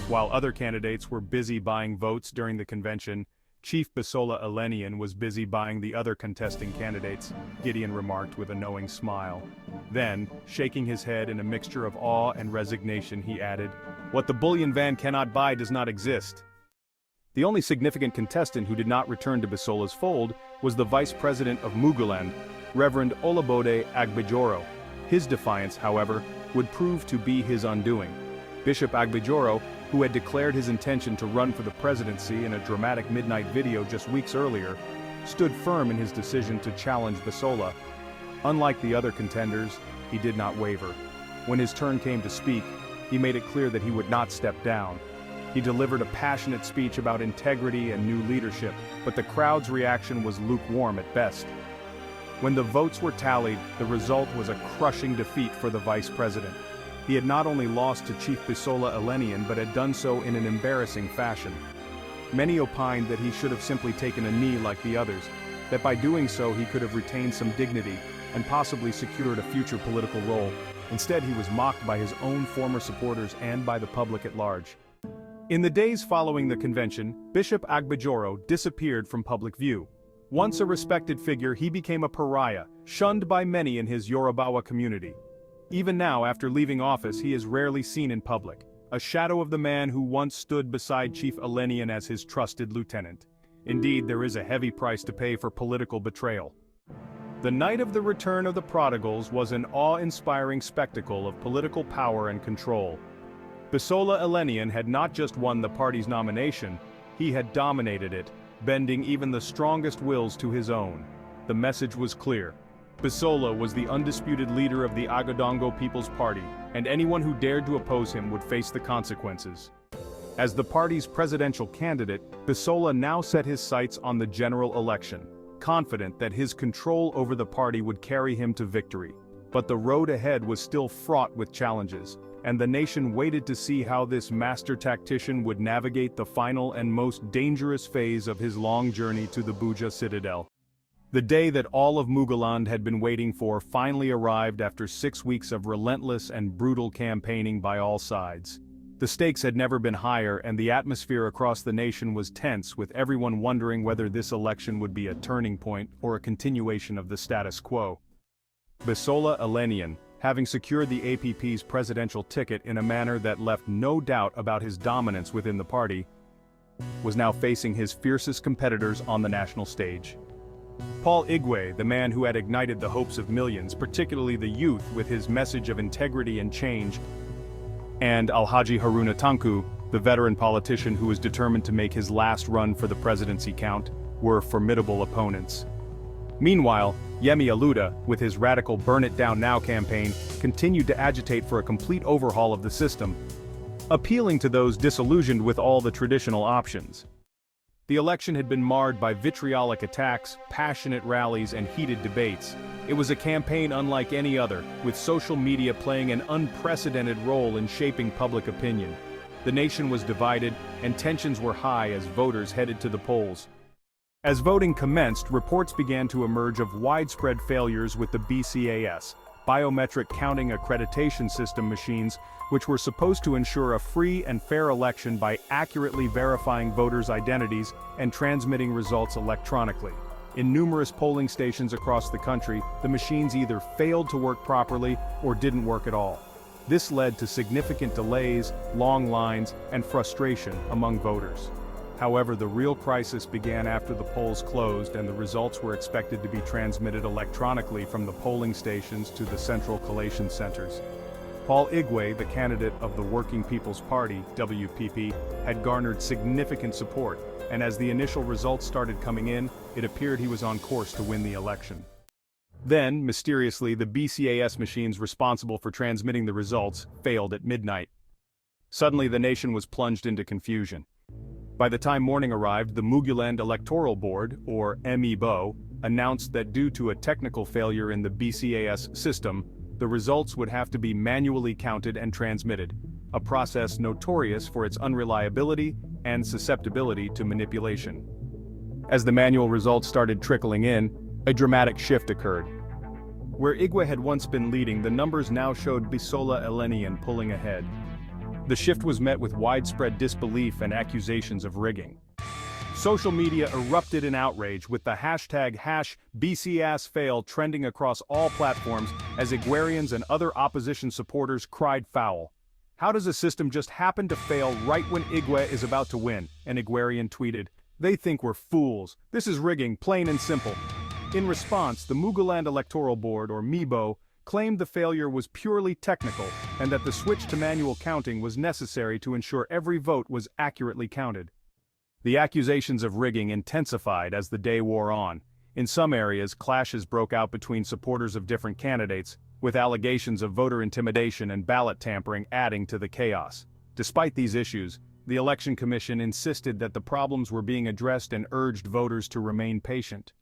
While other candidates were busy buying votes during the convention, Chief Bisola Eleniyan was busy buying the other contesting candidates, Gideon remarked with a knowing smile. Then, shaking his head in a mixture of awe and resignation, he added, "What the bullion van cannot buy does not exist." The only significant contestant who did not return to Bisola's fold was the Vice President of Muguland, Reverend Olabode Agbejoro. His defiance, however, would prove to be his undoing. Bishop Agbejoro, who had declared his intention to run for the presidency in a dramatic midnight video just weeks earlier, stood firm in his decision to challenge Bisola. Unlike the other contenders, he did not waver. When his turn came to speak, he made it clear that he would not step down. He delivered a passionate speech about integrity and new leadership, but the crowd's reaction was lukewarm at best. When the votes were tallied, the result was a crushing defeat for the vice president. He had not only lost to Chief Bisola Eleniyan but had done so in an embarrassing fashion. Many opined that he should have simply taken a knee like the others, that by doing so he could have retained some dignity and possibly secured a future political role. Instead, he was mocked by his own former supporters and by the public at large. In the days following the convention, Bishop Agbejoro disappeared from public view. Once a respected figure, he became a pariah, shunned by many in his Yorubawa community. Even now, after leaving office, he is rarely seen in public, a shadow of the man who once stood beside Chief Eleniyan as his trusted lieutenant. Indeed, there is a heavy price to pay for political betrayal. The night of the return of the prodigals was an awe-inspiring spectacle of political power and control. Bisola Eleniyan had not just won the party's nomination, he had dominated it, bending even the strongest wills to his own. The message was clear. Bisola was the undisputed leader of the Agodongo People's Party, and anyone who dared to oppose him would face the consequences. As the party's presidential candidate, Bisola now set his sights on the general election, confident that his control over the party would carry him to victory. But the road ahead was still fraught with challenges, and the nation waited to see how this master tactician would navigate the final and most dangerous phase of his long journey to the Buja Citadel. The day that all of Muguland had been waiting for finally arrived after 6 weeks of relentless and brutal campaigning by all sides. The stakes had never been higher, and the atmosphere across the nation was tense, with everyone wondering whether this election would be a turning point or a continuation of the status quo. Bisola Eleniyan, having secured the APP's presidential ticket in a manner that left no doubt about his dominance within the party, was now facing his fiercest competitors on the national stage. Paul Igweh, the man who had ignited the hopes of millions, particularly the youth, with his message of integrity and change, and Alhaji Haruna Tanku, the veteran politician who was determined to make his last run for the presidency count, were formidable opponents. Meanwhile, Yemi Aluda, with his radical Burn It Down Now campaign, continued to agitate for a complete overhaul of the system, appealing to those disillusioned with all the traditional options. The election had been marred by vitriolic attacks, passionate rallies, and heated debates. It was a campaign unlike any other, with social media playing an unprecedented role in shaping public opinion. The nation was divided, and tensions were high as voters headed to the polls. As voting commenced, reports began to emerge of widespread failures with the BCAS, biometric counting accreditation system machines, which were supposed to ensure a free and fair election by accurately verifying voters' identities and transmitting results electronically. In numerous polling stations across the country, the machines either failed to work properly or didn't work at all. This led to significant delays, long lines, and frustration among voters. However, the real crisis began after the polls closed and the results were expected to be transmitted electronically from the polling stations to the central collation centers. Paul Igweh, the candidate of the Working People's Party, WPP, had garnered significant support, and as the initial results started coming in, it appeared he was on course to win the election. Then, mysteriously, the BCAS machines responsible for transmitting the results failed at midnight. Suddenly, the nation was plunged into confusion. By the time morning arrived, the Muguland Electoral Board, or MEBO, announced that due to a technical failure in the BCAS system, the results would have to be manually counted and transmitted, a process notorious for its unreliability and susceptibility to manipulation. As the manual results started trickling in, a dramatic shift occurred. Where Igweh had once been leading, the numbers now showed Bisola Eleniyan pulling ahead. The shift was met with widespread disbelief and accusations of rigging. Social media erupted in outrage with the hashtag #BCASFail trending across all platforms as Igwerians and other opposition supporters cried foul. How does a system just happen to fail right when Igweh is about to win? An Igwerian tweeted, "They think we're fools. This is rigging, plain and simple." In response, the Muguland Electoral Board, or MIBO, claimed the failure was purely technical and that the switch to manual counting was necessary to ensure every vote was accurately counted. The accusations of rigging intensified as the day wore on. In some areas, clashes broke out between supporters of different candidates, with allegations of voter intimidation and ballot tampering adding to the chaos. Despite these issues, the Election Commission insisted that the problems were being addressed and urged voters to remain patient.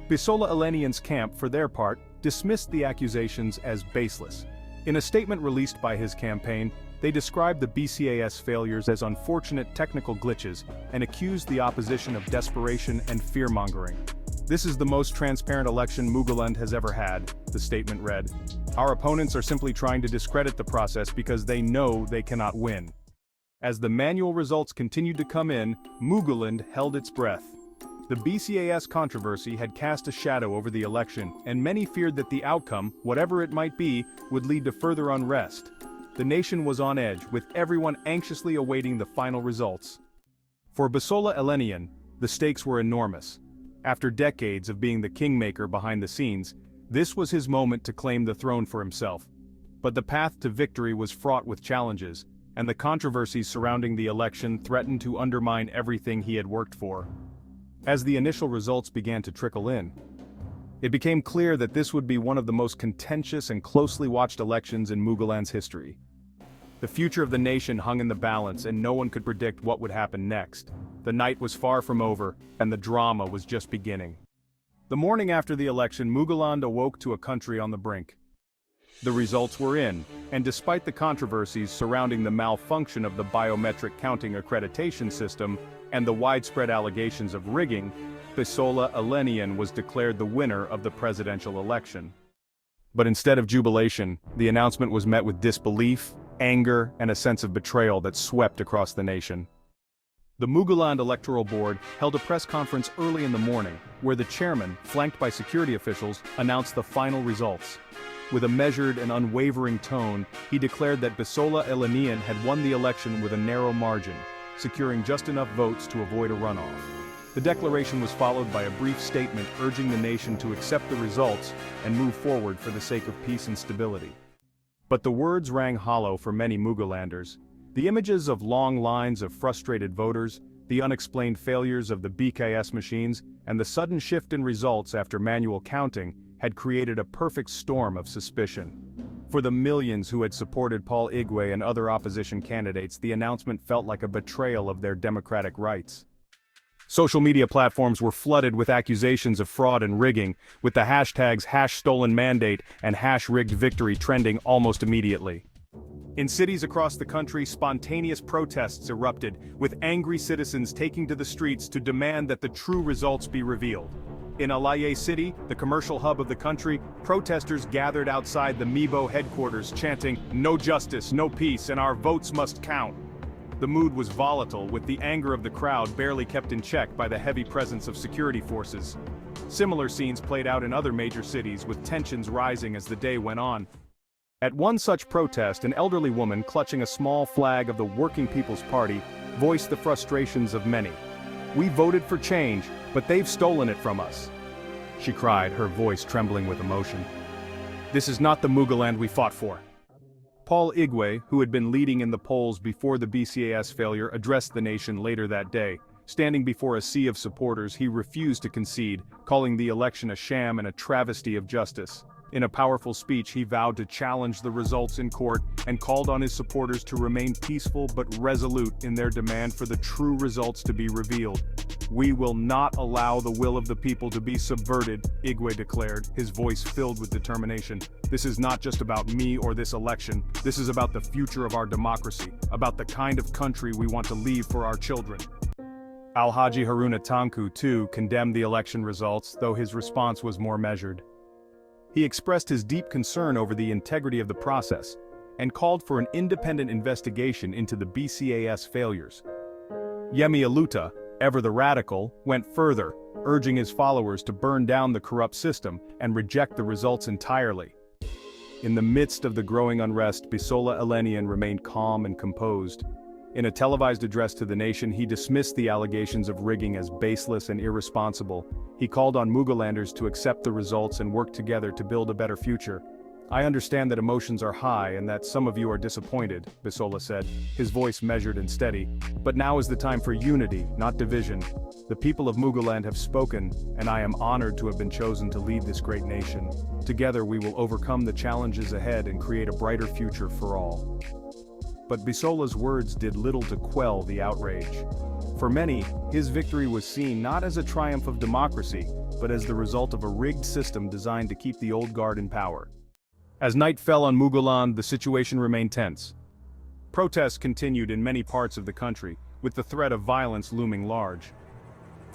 Bisola Eleniyan's camp, for their part, dismissed the accusations as baseless. In a statement released by his campaign, they described the BCAS failures as unfortunate technical glitches and accused the opposition of desperation and fear-mongering. "This is the most transparent election Muguland has ever had," the statement read. "Our opponents are simply trying to discredit the process because they know they cannot win." As the manual results continued to come in, Muguland held its breath. The BCAS controversy had cast a shadow over the election, and many feared that the outcome, whatever it might be, would lead to further unrest. The nation was on edge, with everyone anxiously awaiting the final results. For Bisola Eleniyan, the stakes were enormous. After decades of being the kingmaker behind the scenes, this was his moment to claim the throne for himself. But the path to victory was fraught with challenges, and the controversies surrounding the election threatened to undermine everything he had worked for. As the initial results began to trickle in, it became clear that this would be one of the most contentious and closely watched elections in Muguland's history. The future of the nation hung in the balance, and no one could predict what would happen next. The night was far from over, and the drama was just beginning. The morning after the election, Muguland awoke to a country on the brink. The results were in, and despite the controversies surrounding the malfunction of the biometric counting accreditation system and the widespread allegations of rigging, Bisola Eleniyan was declared the winner of the presidential election. But instead of jubilation, the announcement was met with disbelief, anger, and a sense of betrayal that swept across the nation. The Muguland Electoral Board held a press conference early in the morning, where the chairman, flanked by security officials, announced the final results. With a measured and unwavering tone, he declared that Bisola Eleniyan had won the election with a narrow margin, securing just enough votes to avoid a runoff. The declaration was followed by a brief statement urging the nation to accept the results and move forward for the sake of peace and stability. But the words rang hollow for many Mugulanders. The images of long lines of frustrated voters, the unexplained failures of the BKS machines, and the sudden shift in results after manual counting had created a perfect storm of suspicion. For the millions who had supported Paul Igweh and other opposition candidates, the announcement felt like a betrayal of their democratic rights. Social media platforms were flooded with accusations of fraud and rigging, with the hashtags #StolenMandate and #RiggedVictory trending almost immediately. In cities across the country, spontaneous protests erupted, with angry citizens taking to the streets to demand that the true results be revealed. In Alaye City, the commercial hub of the country, protesters gathered outside the MIBO headquarters chanting, "No justice, no peace, and our votes must count." The mood was volatile, with the anger of the crowd barely kept in check by the heavy presence of security forces. Similar scenes played out in other major cities, with tensions rising as the day went on. At one such protest, an elderly woman clutching a small flag of the Working People's Party voiced the frustrations of many. "We voted for change, but they've stolen it from us," she cried, her voice trembling with emotion. "This is not the Muguland we fought for." Paul Igweh, who had been leading in the polls before the BCAS failure, addressed the nation later that day. Standing before a sea of supporters, he refused to concede, calling the election a sham and a travesty of justice. In a powerful speech, he vowed to challenge the results in court and called on his supporters to remain peaceful but resolute in their demand for the true results to be revealed. "We will not allow the will of the people to be subverted," Igweh declared, his voice filled with determination. "This is not just about me or this election. This is about the future of our democracy, about the kind of country we want to leave for our children." Alhaji Haruna Tanku, too, condemned the election results, though his response was more measured. He expressed his deep concern over the integrity of the process and called for an independent investigation into the BCAS failures. Yemi Aluta, ever the radical, went further, urging his followers to burn down the corrupt system and reject the results entirely. In the midst of the growing unrest, Bisola Eleniyan remained calm and composed. In a televised address to the nation, he dismissed the allegations of rigging as baseless and irresponsible. He called on Mugulanders to accept the results and work together to build a better future. "I understand that emotions are high and that some of you are disappointed," Bisola said, his voice measured and steady. "But now is the time for unity, not division. The people of Muguland have spoken, and I am honored to have been chosen to lead this great nation. Together we will overcome the challenges ahead and create a brighter future for all." But Bisola's words did little to quell the outrage. For many, his victory was seen not as a triumph of democracy, but as the result of a rigged system designed to keep the old guard in power. As night fell on Muguland, the situation remained tense. Protests continued in many parts of the country, with the threat of violence looming large.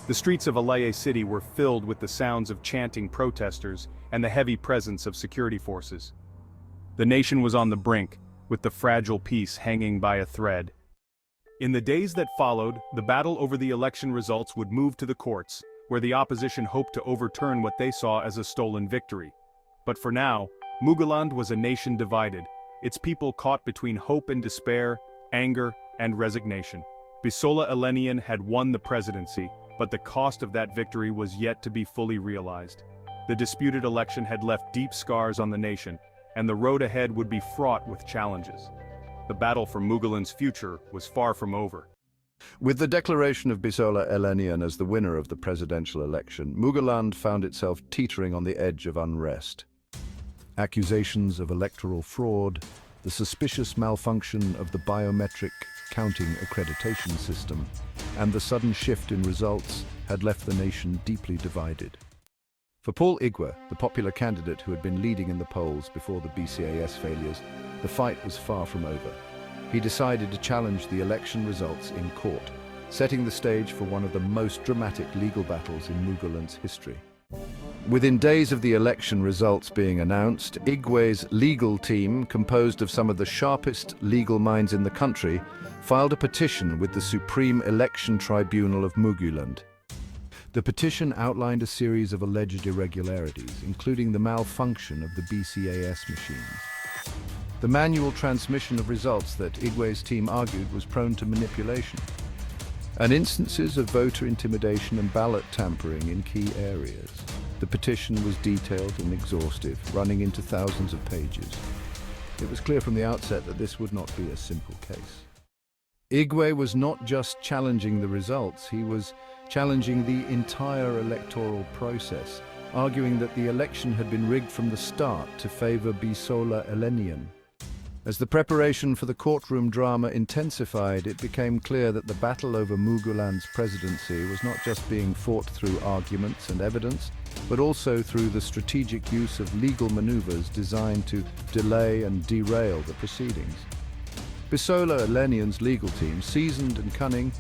The streets of Alaye City were filled with the sounds of chanting protesters and the heavy presence of security forces. The nation was on the brink, with the fragile peace hanging by a thread. In the days that followed, the battle over the election results would move to the courts, where the opposition hoped to overturn what they saw as a stolen victory. But for now, Muguland was a nation divided, its people caught between hope and despair, anger and resignation. Bisola Eleniyan had won the presidency, but the cost of that victory was yet to be fully realized. The disputed election had left deep scars on the nation, and the road ahead would be fraught with challenges. The battle for Muguland's future was far from over. With the declaration of Bisola Eleniyan as the winner of the presidential election, Muguland found itself teetering on the edge of unrest. Accusations of electoral fraud, the suspicious malfunction of the biometric counting accreditation system, and the sudden shift in results had left the nation deeply divided. For Paul Igweh, the popular candidate who had been leading in the polls before the BCAS failures, the fight was far from over. He decided to challenge the election results in court, setting the stage for one of the most dramatic legal battles in Muguland's history. Within days of the election results being announced, Igweh's legal team, composed of some of the sharpest legal minds in the country, filed a petition with the Supreme Election Tribunal of Muguland. The petition outlined a series of alleged irregularities, including the malfunction of the BCAS machines, the manual transmission of results that Igweh's team argued was prone to manipulation, and instances of voter intimidation and ballot tampering in key areas. The petition was detailed and exhaustive, running into thousands of pages. It was clear from the outset that this would not be a simple case. Igweh was not just challenging the results, he was challenging the entire electoral process, arguing that the election had been rigged from the start to favor Bisola Eleniyan. As the preparation for the courtroom drama intensified, it became clear that the battle over Muguland's presidency was not just being fought through arguments and evidence, but also through the strategic use of legal maneuvers designed to delay and derail the proceedings. Bisola Eleniyan's legal team, seasoned and cunning,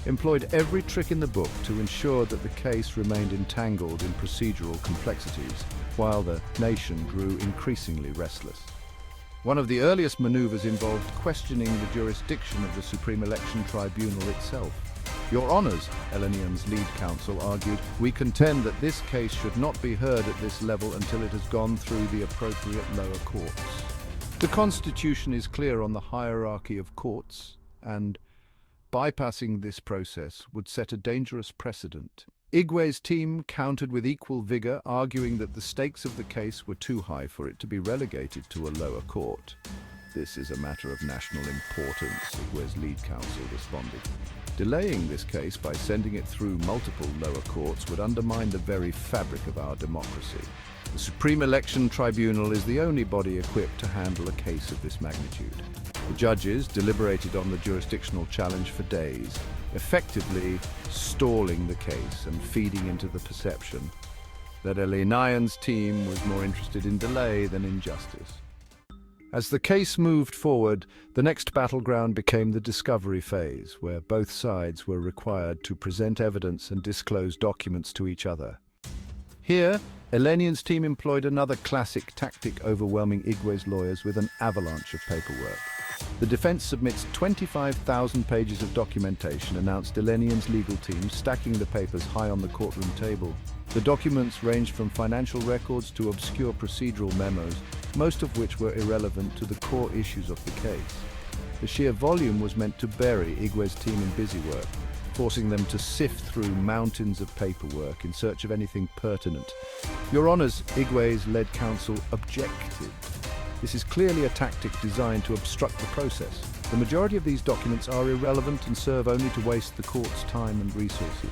employed every trick in the book to ensure that the case remained entangled in procedural complexities, while the nation grew increasingly restless. One of the earliest maneuvers involved questioning the jurisdiction of the Supreme Election Tribunal itself. "Your Honours," Eleniyan's lead counsel argued, "we contend that this case should not be heard at this level until it has gone through the appropriate lower courts. The Constitution is clear on the hierarchy of courts, and bypassing this process would set a dangerous precedent." Igweh's team countered with equal vigor, arguing that the stakes of the case were too high for it to be relegated to a lower court. "This is a matter of national importance," Igweh's lead counsel responded. "Delaying this case by sending it through multiple lower courts would undermine the very fabric of our democracy. The Supreme Election Tribunal is the only body equipped to handle a case of this magnitude." The judges deliberated on the jurisdictional challenge for days, effectively stalling the case and feeding into the perception that Eleniyan's team was more interested in delay than in justice. As the case moved forward, the next battleground became the discovery phase, where both sides were required to present evidence and disclose documents to each other. Here, Eleniyan's team employed another classic tactic, overwhelming Igweh's lawyers with an avalanche of paperwork. The defense submits 25,000 pages of documentation, announced Eleniyan's legal team, stacking the papers high on the courtroom table. The documents ranged from financial records to obscure procedural memos, most of which were irrelevant to the core issues of the case. The sheer volume was meant to bury Igweh's team in busy work, forcing them to sift through mountains of paperwork in search of anything pertinent. Your Honours, Igweh's lead counsel objected. This is clearly a tactic designed to obstruct the process. The majority of these documents are irrelevant and serve only to waste the court's time and resources.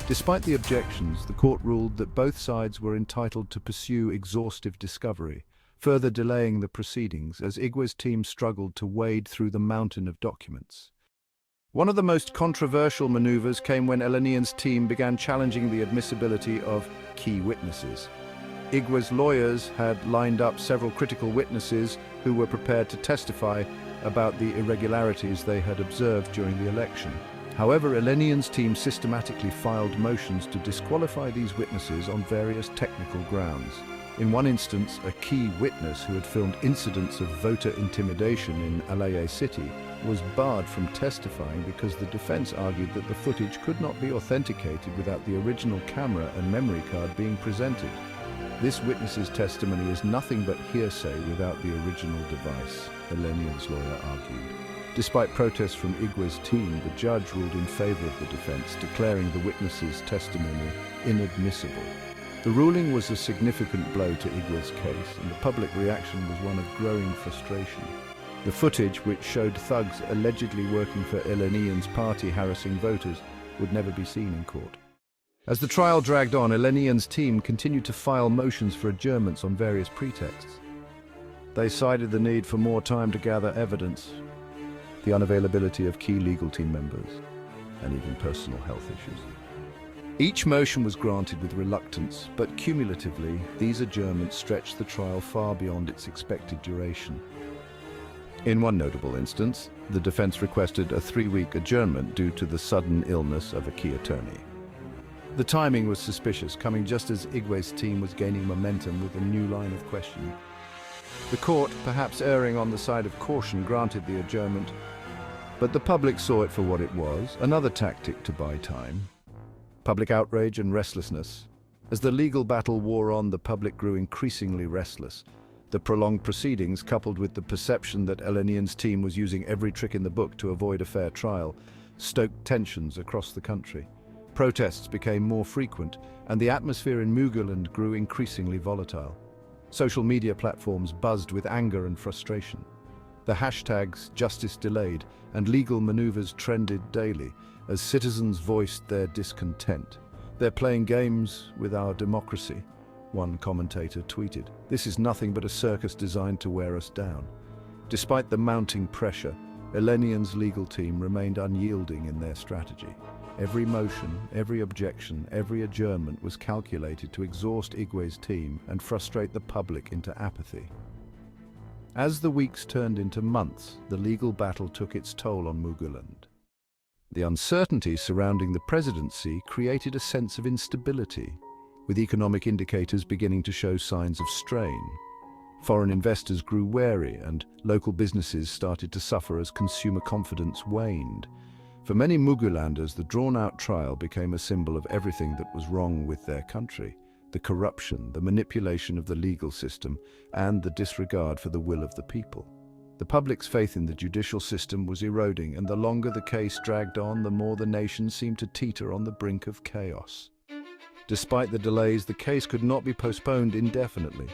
Despite the objections, the court ruled that both sides were entitled to pursue exhaustive discovery, further delaying the proceedings as Igweh's team struggled to wade through the mountain of documents. One of the most controversial maneuvers came when Eleniyan's team began challenging the admissibility of key witnesses. Igweh's lawyers had lined up several critical witnesses who were prepared to testify about the irregularities they had observed during the election. However, Eleniyan's team systematically filed motions to disqualify these witnesses on various technical grounds. In one instance, a key witness who had filmed incidents of voter intimidation in Alaye City was barred from testifying because the defense argued that the footage could not be authenticated without the original camera and memory card being presented. This witness's testimony is nothing but hearsay without the original device, Eleniyan's lawyer argued. Despite protests from Igweh's team, the judge ruled in favor of the defense, declaring the witness's testimony inadmissible. The ruling was a significant blow to Igweh's case, and the public reaction was one of growing frustration. The footage, which showed thugs allegedly working for Eleniyan's party harassing voters, would never be seen in court. As the trial dragged on, Eleniyan's team continued to file motions for adjournments on various pretexts. They cited the need for more time to gather evidence, the unavailability of key legal team members, and even personal health issues. Each motion was granted with reluctance, but cumulatively, these adjournments stretched the trial far beyond its expected duration. In one notable instance, the defense requested a 3-week adjournment due to the sudden illness of a key attorney. The timing was suspicious, coming just as Igweh's team was gaining momentum with a new line of questioning. The court, perhaps erring on the side of caution, granted the adjournment, but the public saw it for what it was, another tactic to buy time. Public outrage and restlessness. As the legal battle wore on, the public grew increasingly restless. The prolonged proceedings, coupled with the perception that Eleniyan's team was using every trick in the book to avoid a fair trial, stoked tensions across the country. Protests became more frequent, and the atmosphere in Muguland grew increasingly volatile. Social media platforms buzzed with anger and frustration. The hashtags "Justice Delayed" and legal maneuvers trended daily as citizens voiced their discontent. "They're playing games with our democracy," one commentator tweeted. "This is nothing but a circus designed to wear us down." Despite the mounting pressure, Eleniyan's legal team remained unyielding in their strategy. Every motion, every objection, every adjournment was calculated to exhaust Igweh's team and frustrate the public into apathy. As the weeks turned into months, the legal battle took its toll on Muguland. The uncertainty surrounding the presidency created a sense of instability, with economic indicators beginning to show signs of strain. Foreign investors grew wary, and local businesses started to suffer as consumer confidence waned. For many Mugulanders, the drawn-out trial became a symbol of everything that was wrong with their country: the corruption, the manipulation of the legal system, and the disregard for the will of the people. The public's faith in the judicial system was eroding, and the longer the case dragged on, the more the nation seemed to teeter on the brink of chaos. Despite the delays, the case could not be postponed indefinitely.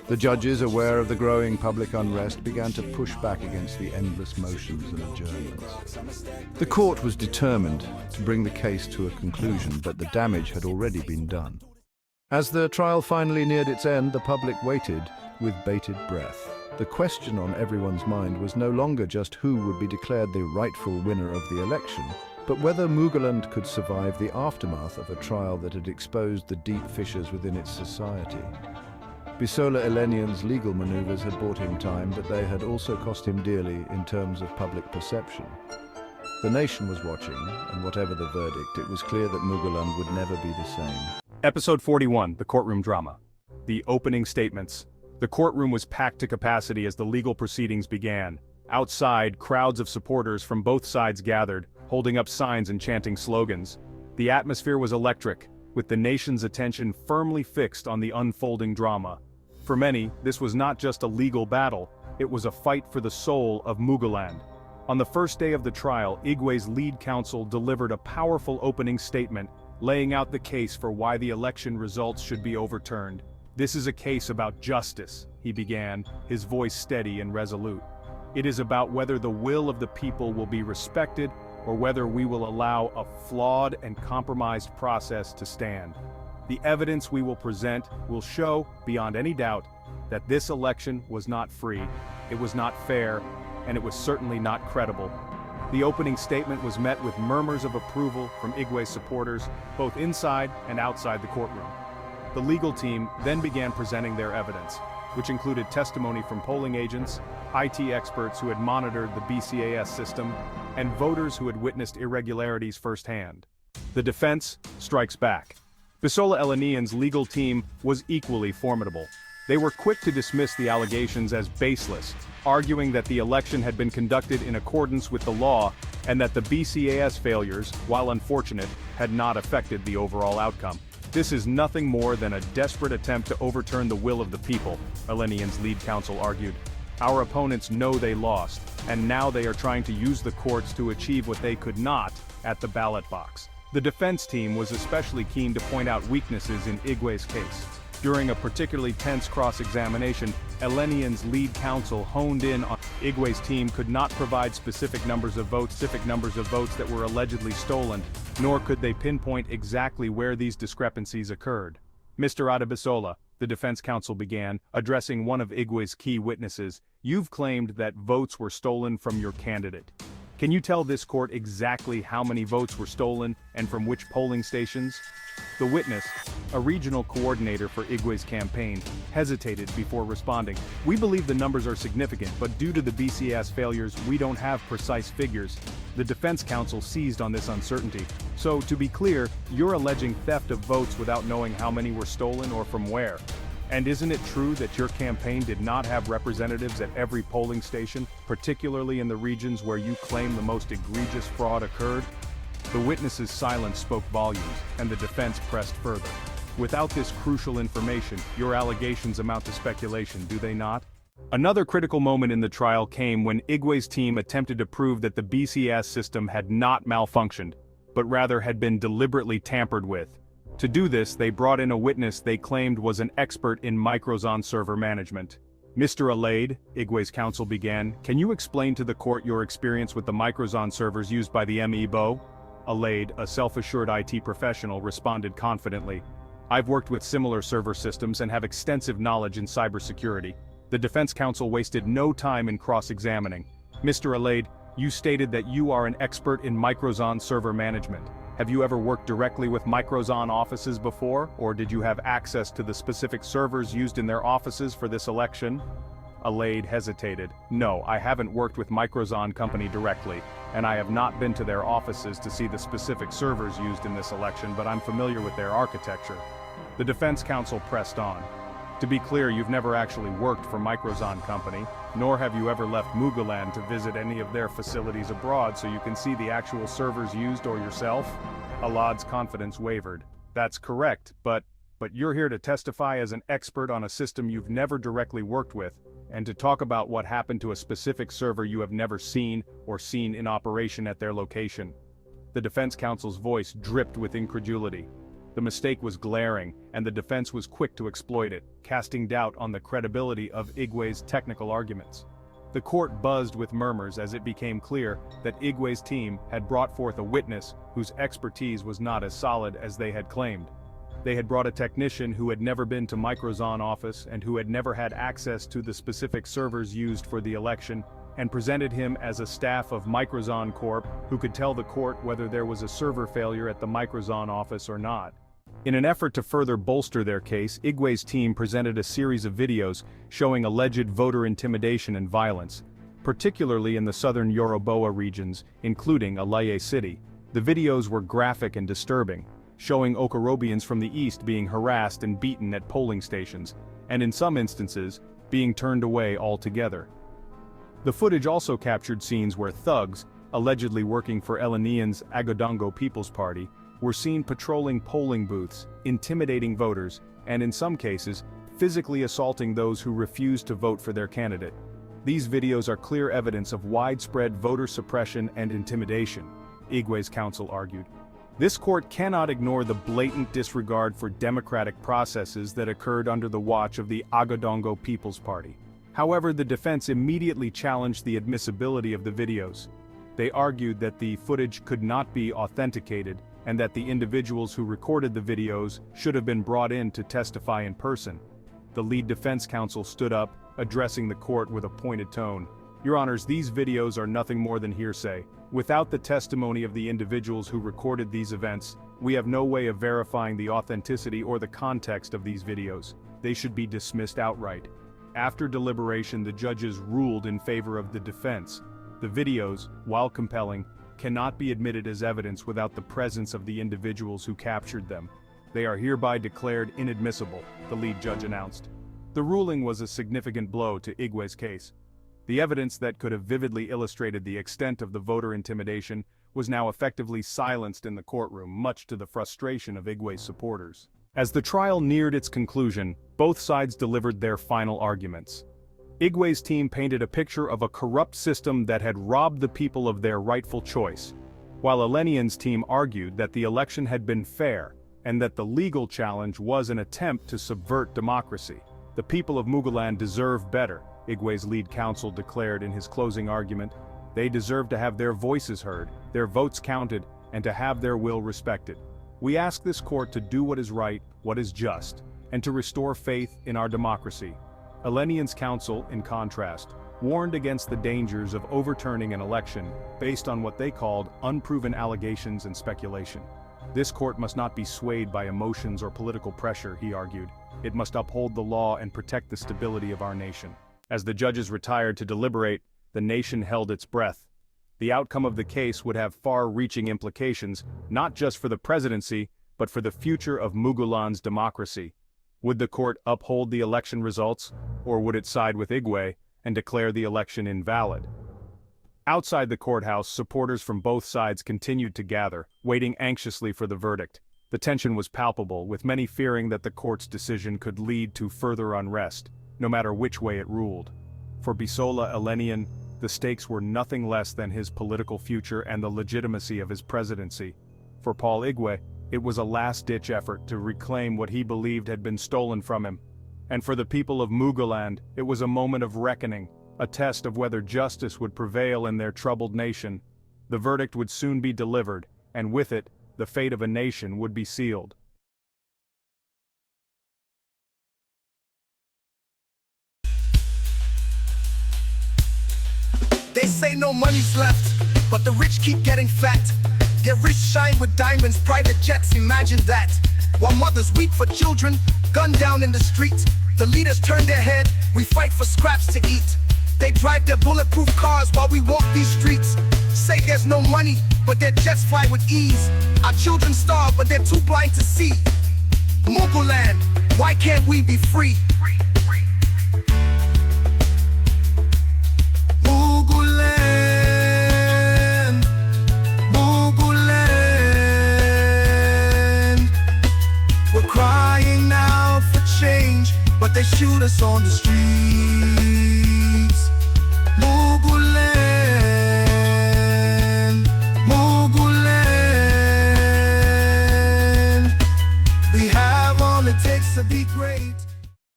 The judges, aware of the growing public unrest, began to push back against the endless motions and adjournments. The court was determined to bring the case to a conclusion, but the damage had already been done. As the trial finally neared its end, the public waited with bated breath. The question on everyone's mind was no longer just who would be declared the rightful winner of the election, but whether Muguland could survive the aftermath of a trial that had exposed the deep fissures within its society. Bisola Eleniyan's legal maneuvers had bought him time, but they had also cost him dearly in terms of public perception. The nation was watching, and whatever the verdict, it was clear that Muguland would never be the same. Episode 41, the courtroom drama. The opening statements. The courtroom was packed to capacity as the legal proceedings began. Outside, crowds of supporters from both sides gathered, holding up signs and chanting slogans. The atmosphere was electric, with the nation's attention firmly fixed on the unfolding drama. For many, this was not just a legal battle, it was a fight for the soul of Muguland. On the first day of the trial, Igweh's lead counsel delivered a powerful opening statement, laying out the case for why the election results should be overturned. "This is a case about justice," he began, his voice steady and resolute. "It is about whether the will of the people will be respected or whether we will allow a flawed and compromised process to stand. The evidence we will present will show, beyond any doubt, that this election was not free, it was not fair, and it was certainly not credible." The opening statement was met with murmurs of approval from Igweh's supporters, both inside and outside the courtroom. The legal team then began presenting their evidence, which included testimony from polling agents, IT experts who had monitored the BCAS system, and voters who had witnessed irregularities firsthand. The defense strikes back. Bisola Eleniyan's legal team was equally formidable. They were quick to dismiss the allegations as baseless, arguing that the election had been conducted in accordance with the law and that the BCAS failures, while unfortunate, had not affected the overall outcome. "This is nothing more than a desperate attempt to overturn the will of the people," Eleniyan's lead counsel argued. "Our opponents know they lost, and now they are trying to use the courts to achieve what they could not at the ballot box." The defense team was especially keen to point out weaknesses in Igweh's case. During a particularly tense cross-examination, Eleniyan's lead counsel honed in on Igweh's team could not provide specific numbers of votes that were allegedly stolen, nor could they pinpoint exactly where these discrepancies occurred. "Mr. Bisola," the defense counsel began, addressing one of Igweh's key witnesses, "you've claimed that votes were stolen from your candidate. Can you tell this court exactly how many votes were stolen and from which polling stations?" The witness, a regional coordinator for Igweh's campaign, hesitated before responding. "We believe the numbers are significant, but due to the BCAS failures, we don't have precise figures." The defense counsel seized on this uncertainty. "So, to be clear, you're alleging theft of votes without knowing how many were stolen or from where. And isn't it true that your campaign did not have representatives at every polling station, particularly in the regions where you claim the most egregious fraud occurred?" The witness's silence spoke volumes, and the defense pressed further. "Without this crucial information, your allegations amount to speculation, do they not?" Another critical moment in the trial came when Igweh's team attempted to prove that the BCAS system had not malfunctioned, but rather had been deliberately tampered with. To do this, they brought in a witness they claimed was an expert in Microson server management. "Mr. Eleniyan," Igweh's counsel began, "can you explain to the court your experience with the Microson servers used by the MEBO?" Eleniyan, a self-assured IT professional, responded confidently, "I've worked with similar server systems and have extensive knowledge in cybersecurity." The defense counsel wasted no time in cross-examining. "Mr. Eleniyan, you stated that you are an expert in Microson server management. Have you ever worked directly with Microson offices before, or did you have access to the specific servers used in their offices for this election?" Eleniyan hesitated. "No, I haven't worked with Microson company directly, and I have not been to their offices to see the specific servers used in this election, but I'm familiar with their architecture." The defense counsel pressed on. "To be clear, you've never actually worked for Microson company, nor have you ever left Muguland to visit any of their facilities abroad so you can see the actual servers used or yourself?" Eleniyan's confidence wavered. "That's correct, but you're here to testify as an expert on a system you've never directly worked with, and to talk about what happened to a specific server you have never seen or seen in operation at their location." The defense counsel's voice dripped with incredulity. The mistake was glaring, and the defense was quick to exploit it, casting doubt on the credibility of Igweh's technical arguments. The court buzzed with murmurs as it became clear that Igweh's team had brought forth a witness whose expertise was not as solid as they had claimed. They had brought a technician who had never been to Microson office and who had never had access to the specific servers used for the election, and presented him as a staff of Microson Corp who could tell the court whether there was a server failure at the Microson office or not. In an effort to further bolster their case, Igweh's team presented a series of videos showing alleged voter intimidation and violence, particularly in the southern Yoruboa regions, including Alaye City. The videos were graphic and disturbing, showing Okorobians from the east being harassed and beaten at polling stations, and in some instances, being turned away altogether. The footage also captured scenes where thugs, allegedly working for Eleniyan's Agodongo People's Party, were seen patrolling polling booths, intimidating voters, and in some cases, physically assaulting those who refused to vote for their candidate. These videos are clear evidence of widespread voter suppression and intimidation, Igweh's counsel argued. This court cannot ignore the blatant disregard for democratic processes that occurred under the watch of the Agodongo People's Party. However, the defense immediately challenged the admissibility of the videos. They argued that the footage could not be authenticated and that the individuals who recorded the videos should have been brought in to testify in person. The lead defense counsel stood up, addressing the court with a pointed tone. "Your Honors, these videos are nothing more than hearsay. Without the testimony of the individuals who recorded these events, we have no way of verifying the authenticity or the context of these videos. They should be dismissed outright." After deliberation, the judges ruled in favor of the defense. The videos, while compelling, cannot be admitted as evidence without the presence of the individuals who captured them. They are hereby declared inadmissible, the lead judge announced. The ruling was a significant blow to Igweh's case. The evidence that could have vividly illustrated the extent of the voter intimidation was now effectively silenced in the courtroom, much to the frustration of Igweh's supporters. As the trial neared its conclusion, both sides delivered their final arguments. Igweh's team painted a picture of a corrupt system that had robbed the people of their rightful choice, while Eleniyan's team argued that the election had been fair, and that the legal challenge was an attempt to subvert democracy. "The people of Muguland deserve better," Igweh's lead counsel declared in his closing argument. "They deserve to have their voices heard, their votes counted, and to have their will respected. We ask this court to do what is right, what is just, and to restore faith in our democracy." Eleniyan's counsel, in contrast, warned against the dangers of overturning an election based on what they called unproven allegations and speculation. "This court must not be swayed by emotions or political pressure," he argued. "It must uphold the law and protect the stability of our nation." As the judges retired to deliberate, the nation held its breath. The outcome of the case would have far-reaching implications, not just for the presidency, but for the future of Muguland's democracy. Would the court uphold the election results, or would it side with Igweh and declare the election invalid? Outside the courthouse, supporters from both sides continued to gather, waiting anxiously for the verdict. The tension was palpable, with many fearing that the court's decision could lead to further unrest, no matter which way it ruled. For Bisola Eleniyan, the stakes were nothing less than his political future and the legitimacy of his presidency. For Paul Igweh, it was a last-ditch effort to reclaim what he believed had been stolen from him. And for the people of Muguland, it was a moment of reckoning, a test of whether justice would prevail in their troubled nation. The verdict would soon be delivered, and with it, the fate of a nation would be sealed. They say no money's left, but the rich keep getting fat. Their wrists shine with diamonds, private jets, imagine that. While mothers weep for children, gunned down in the streets, the leaders turn their head, we fight for scraps to eat. They drive their bulletproof cars while we walk these streets. Say there's no money, but their jets fly with ease. Our children starve, but they're too blind to see. Muguland, why can't we be free? Muguland, Muguland. We're crying out for change, but they shoot us on the street.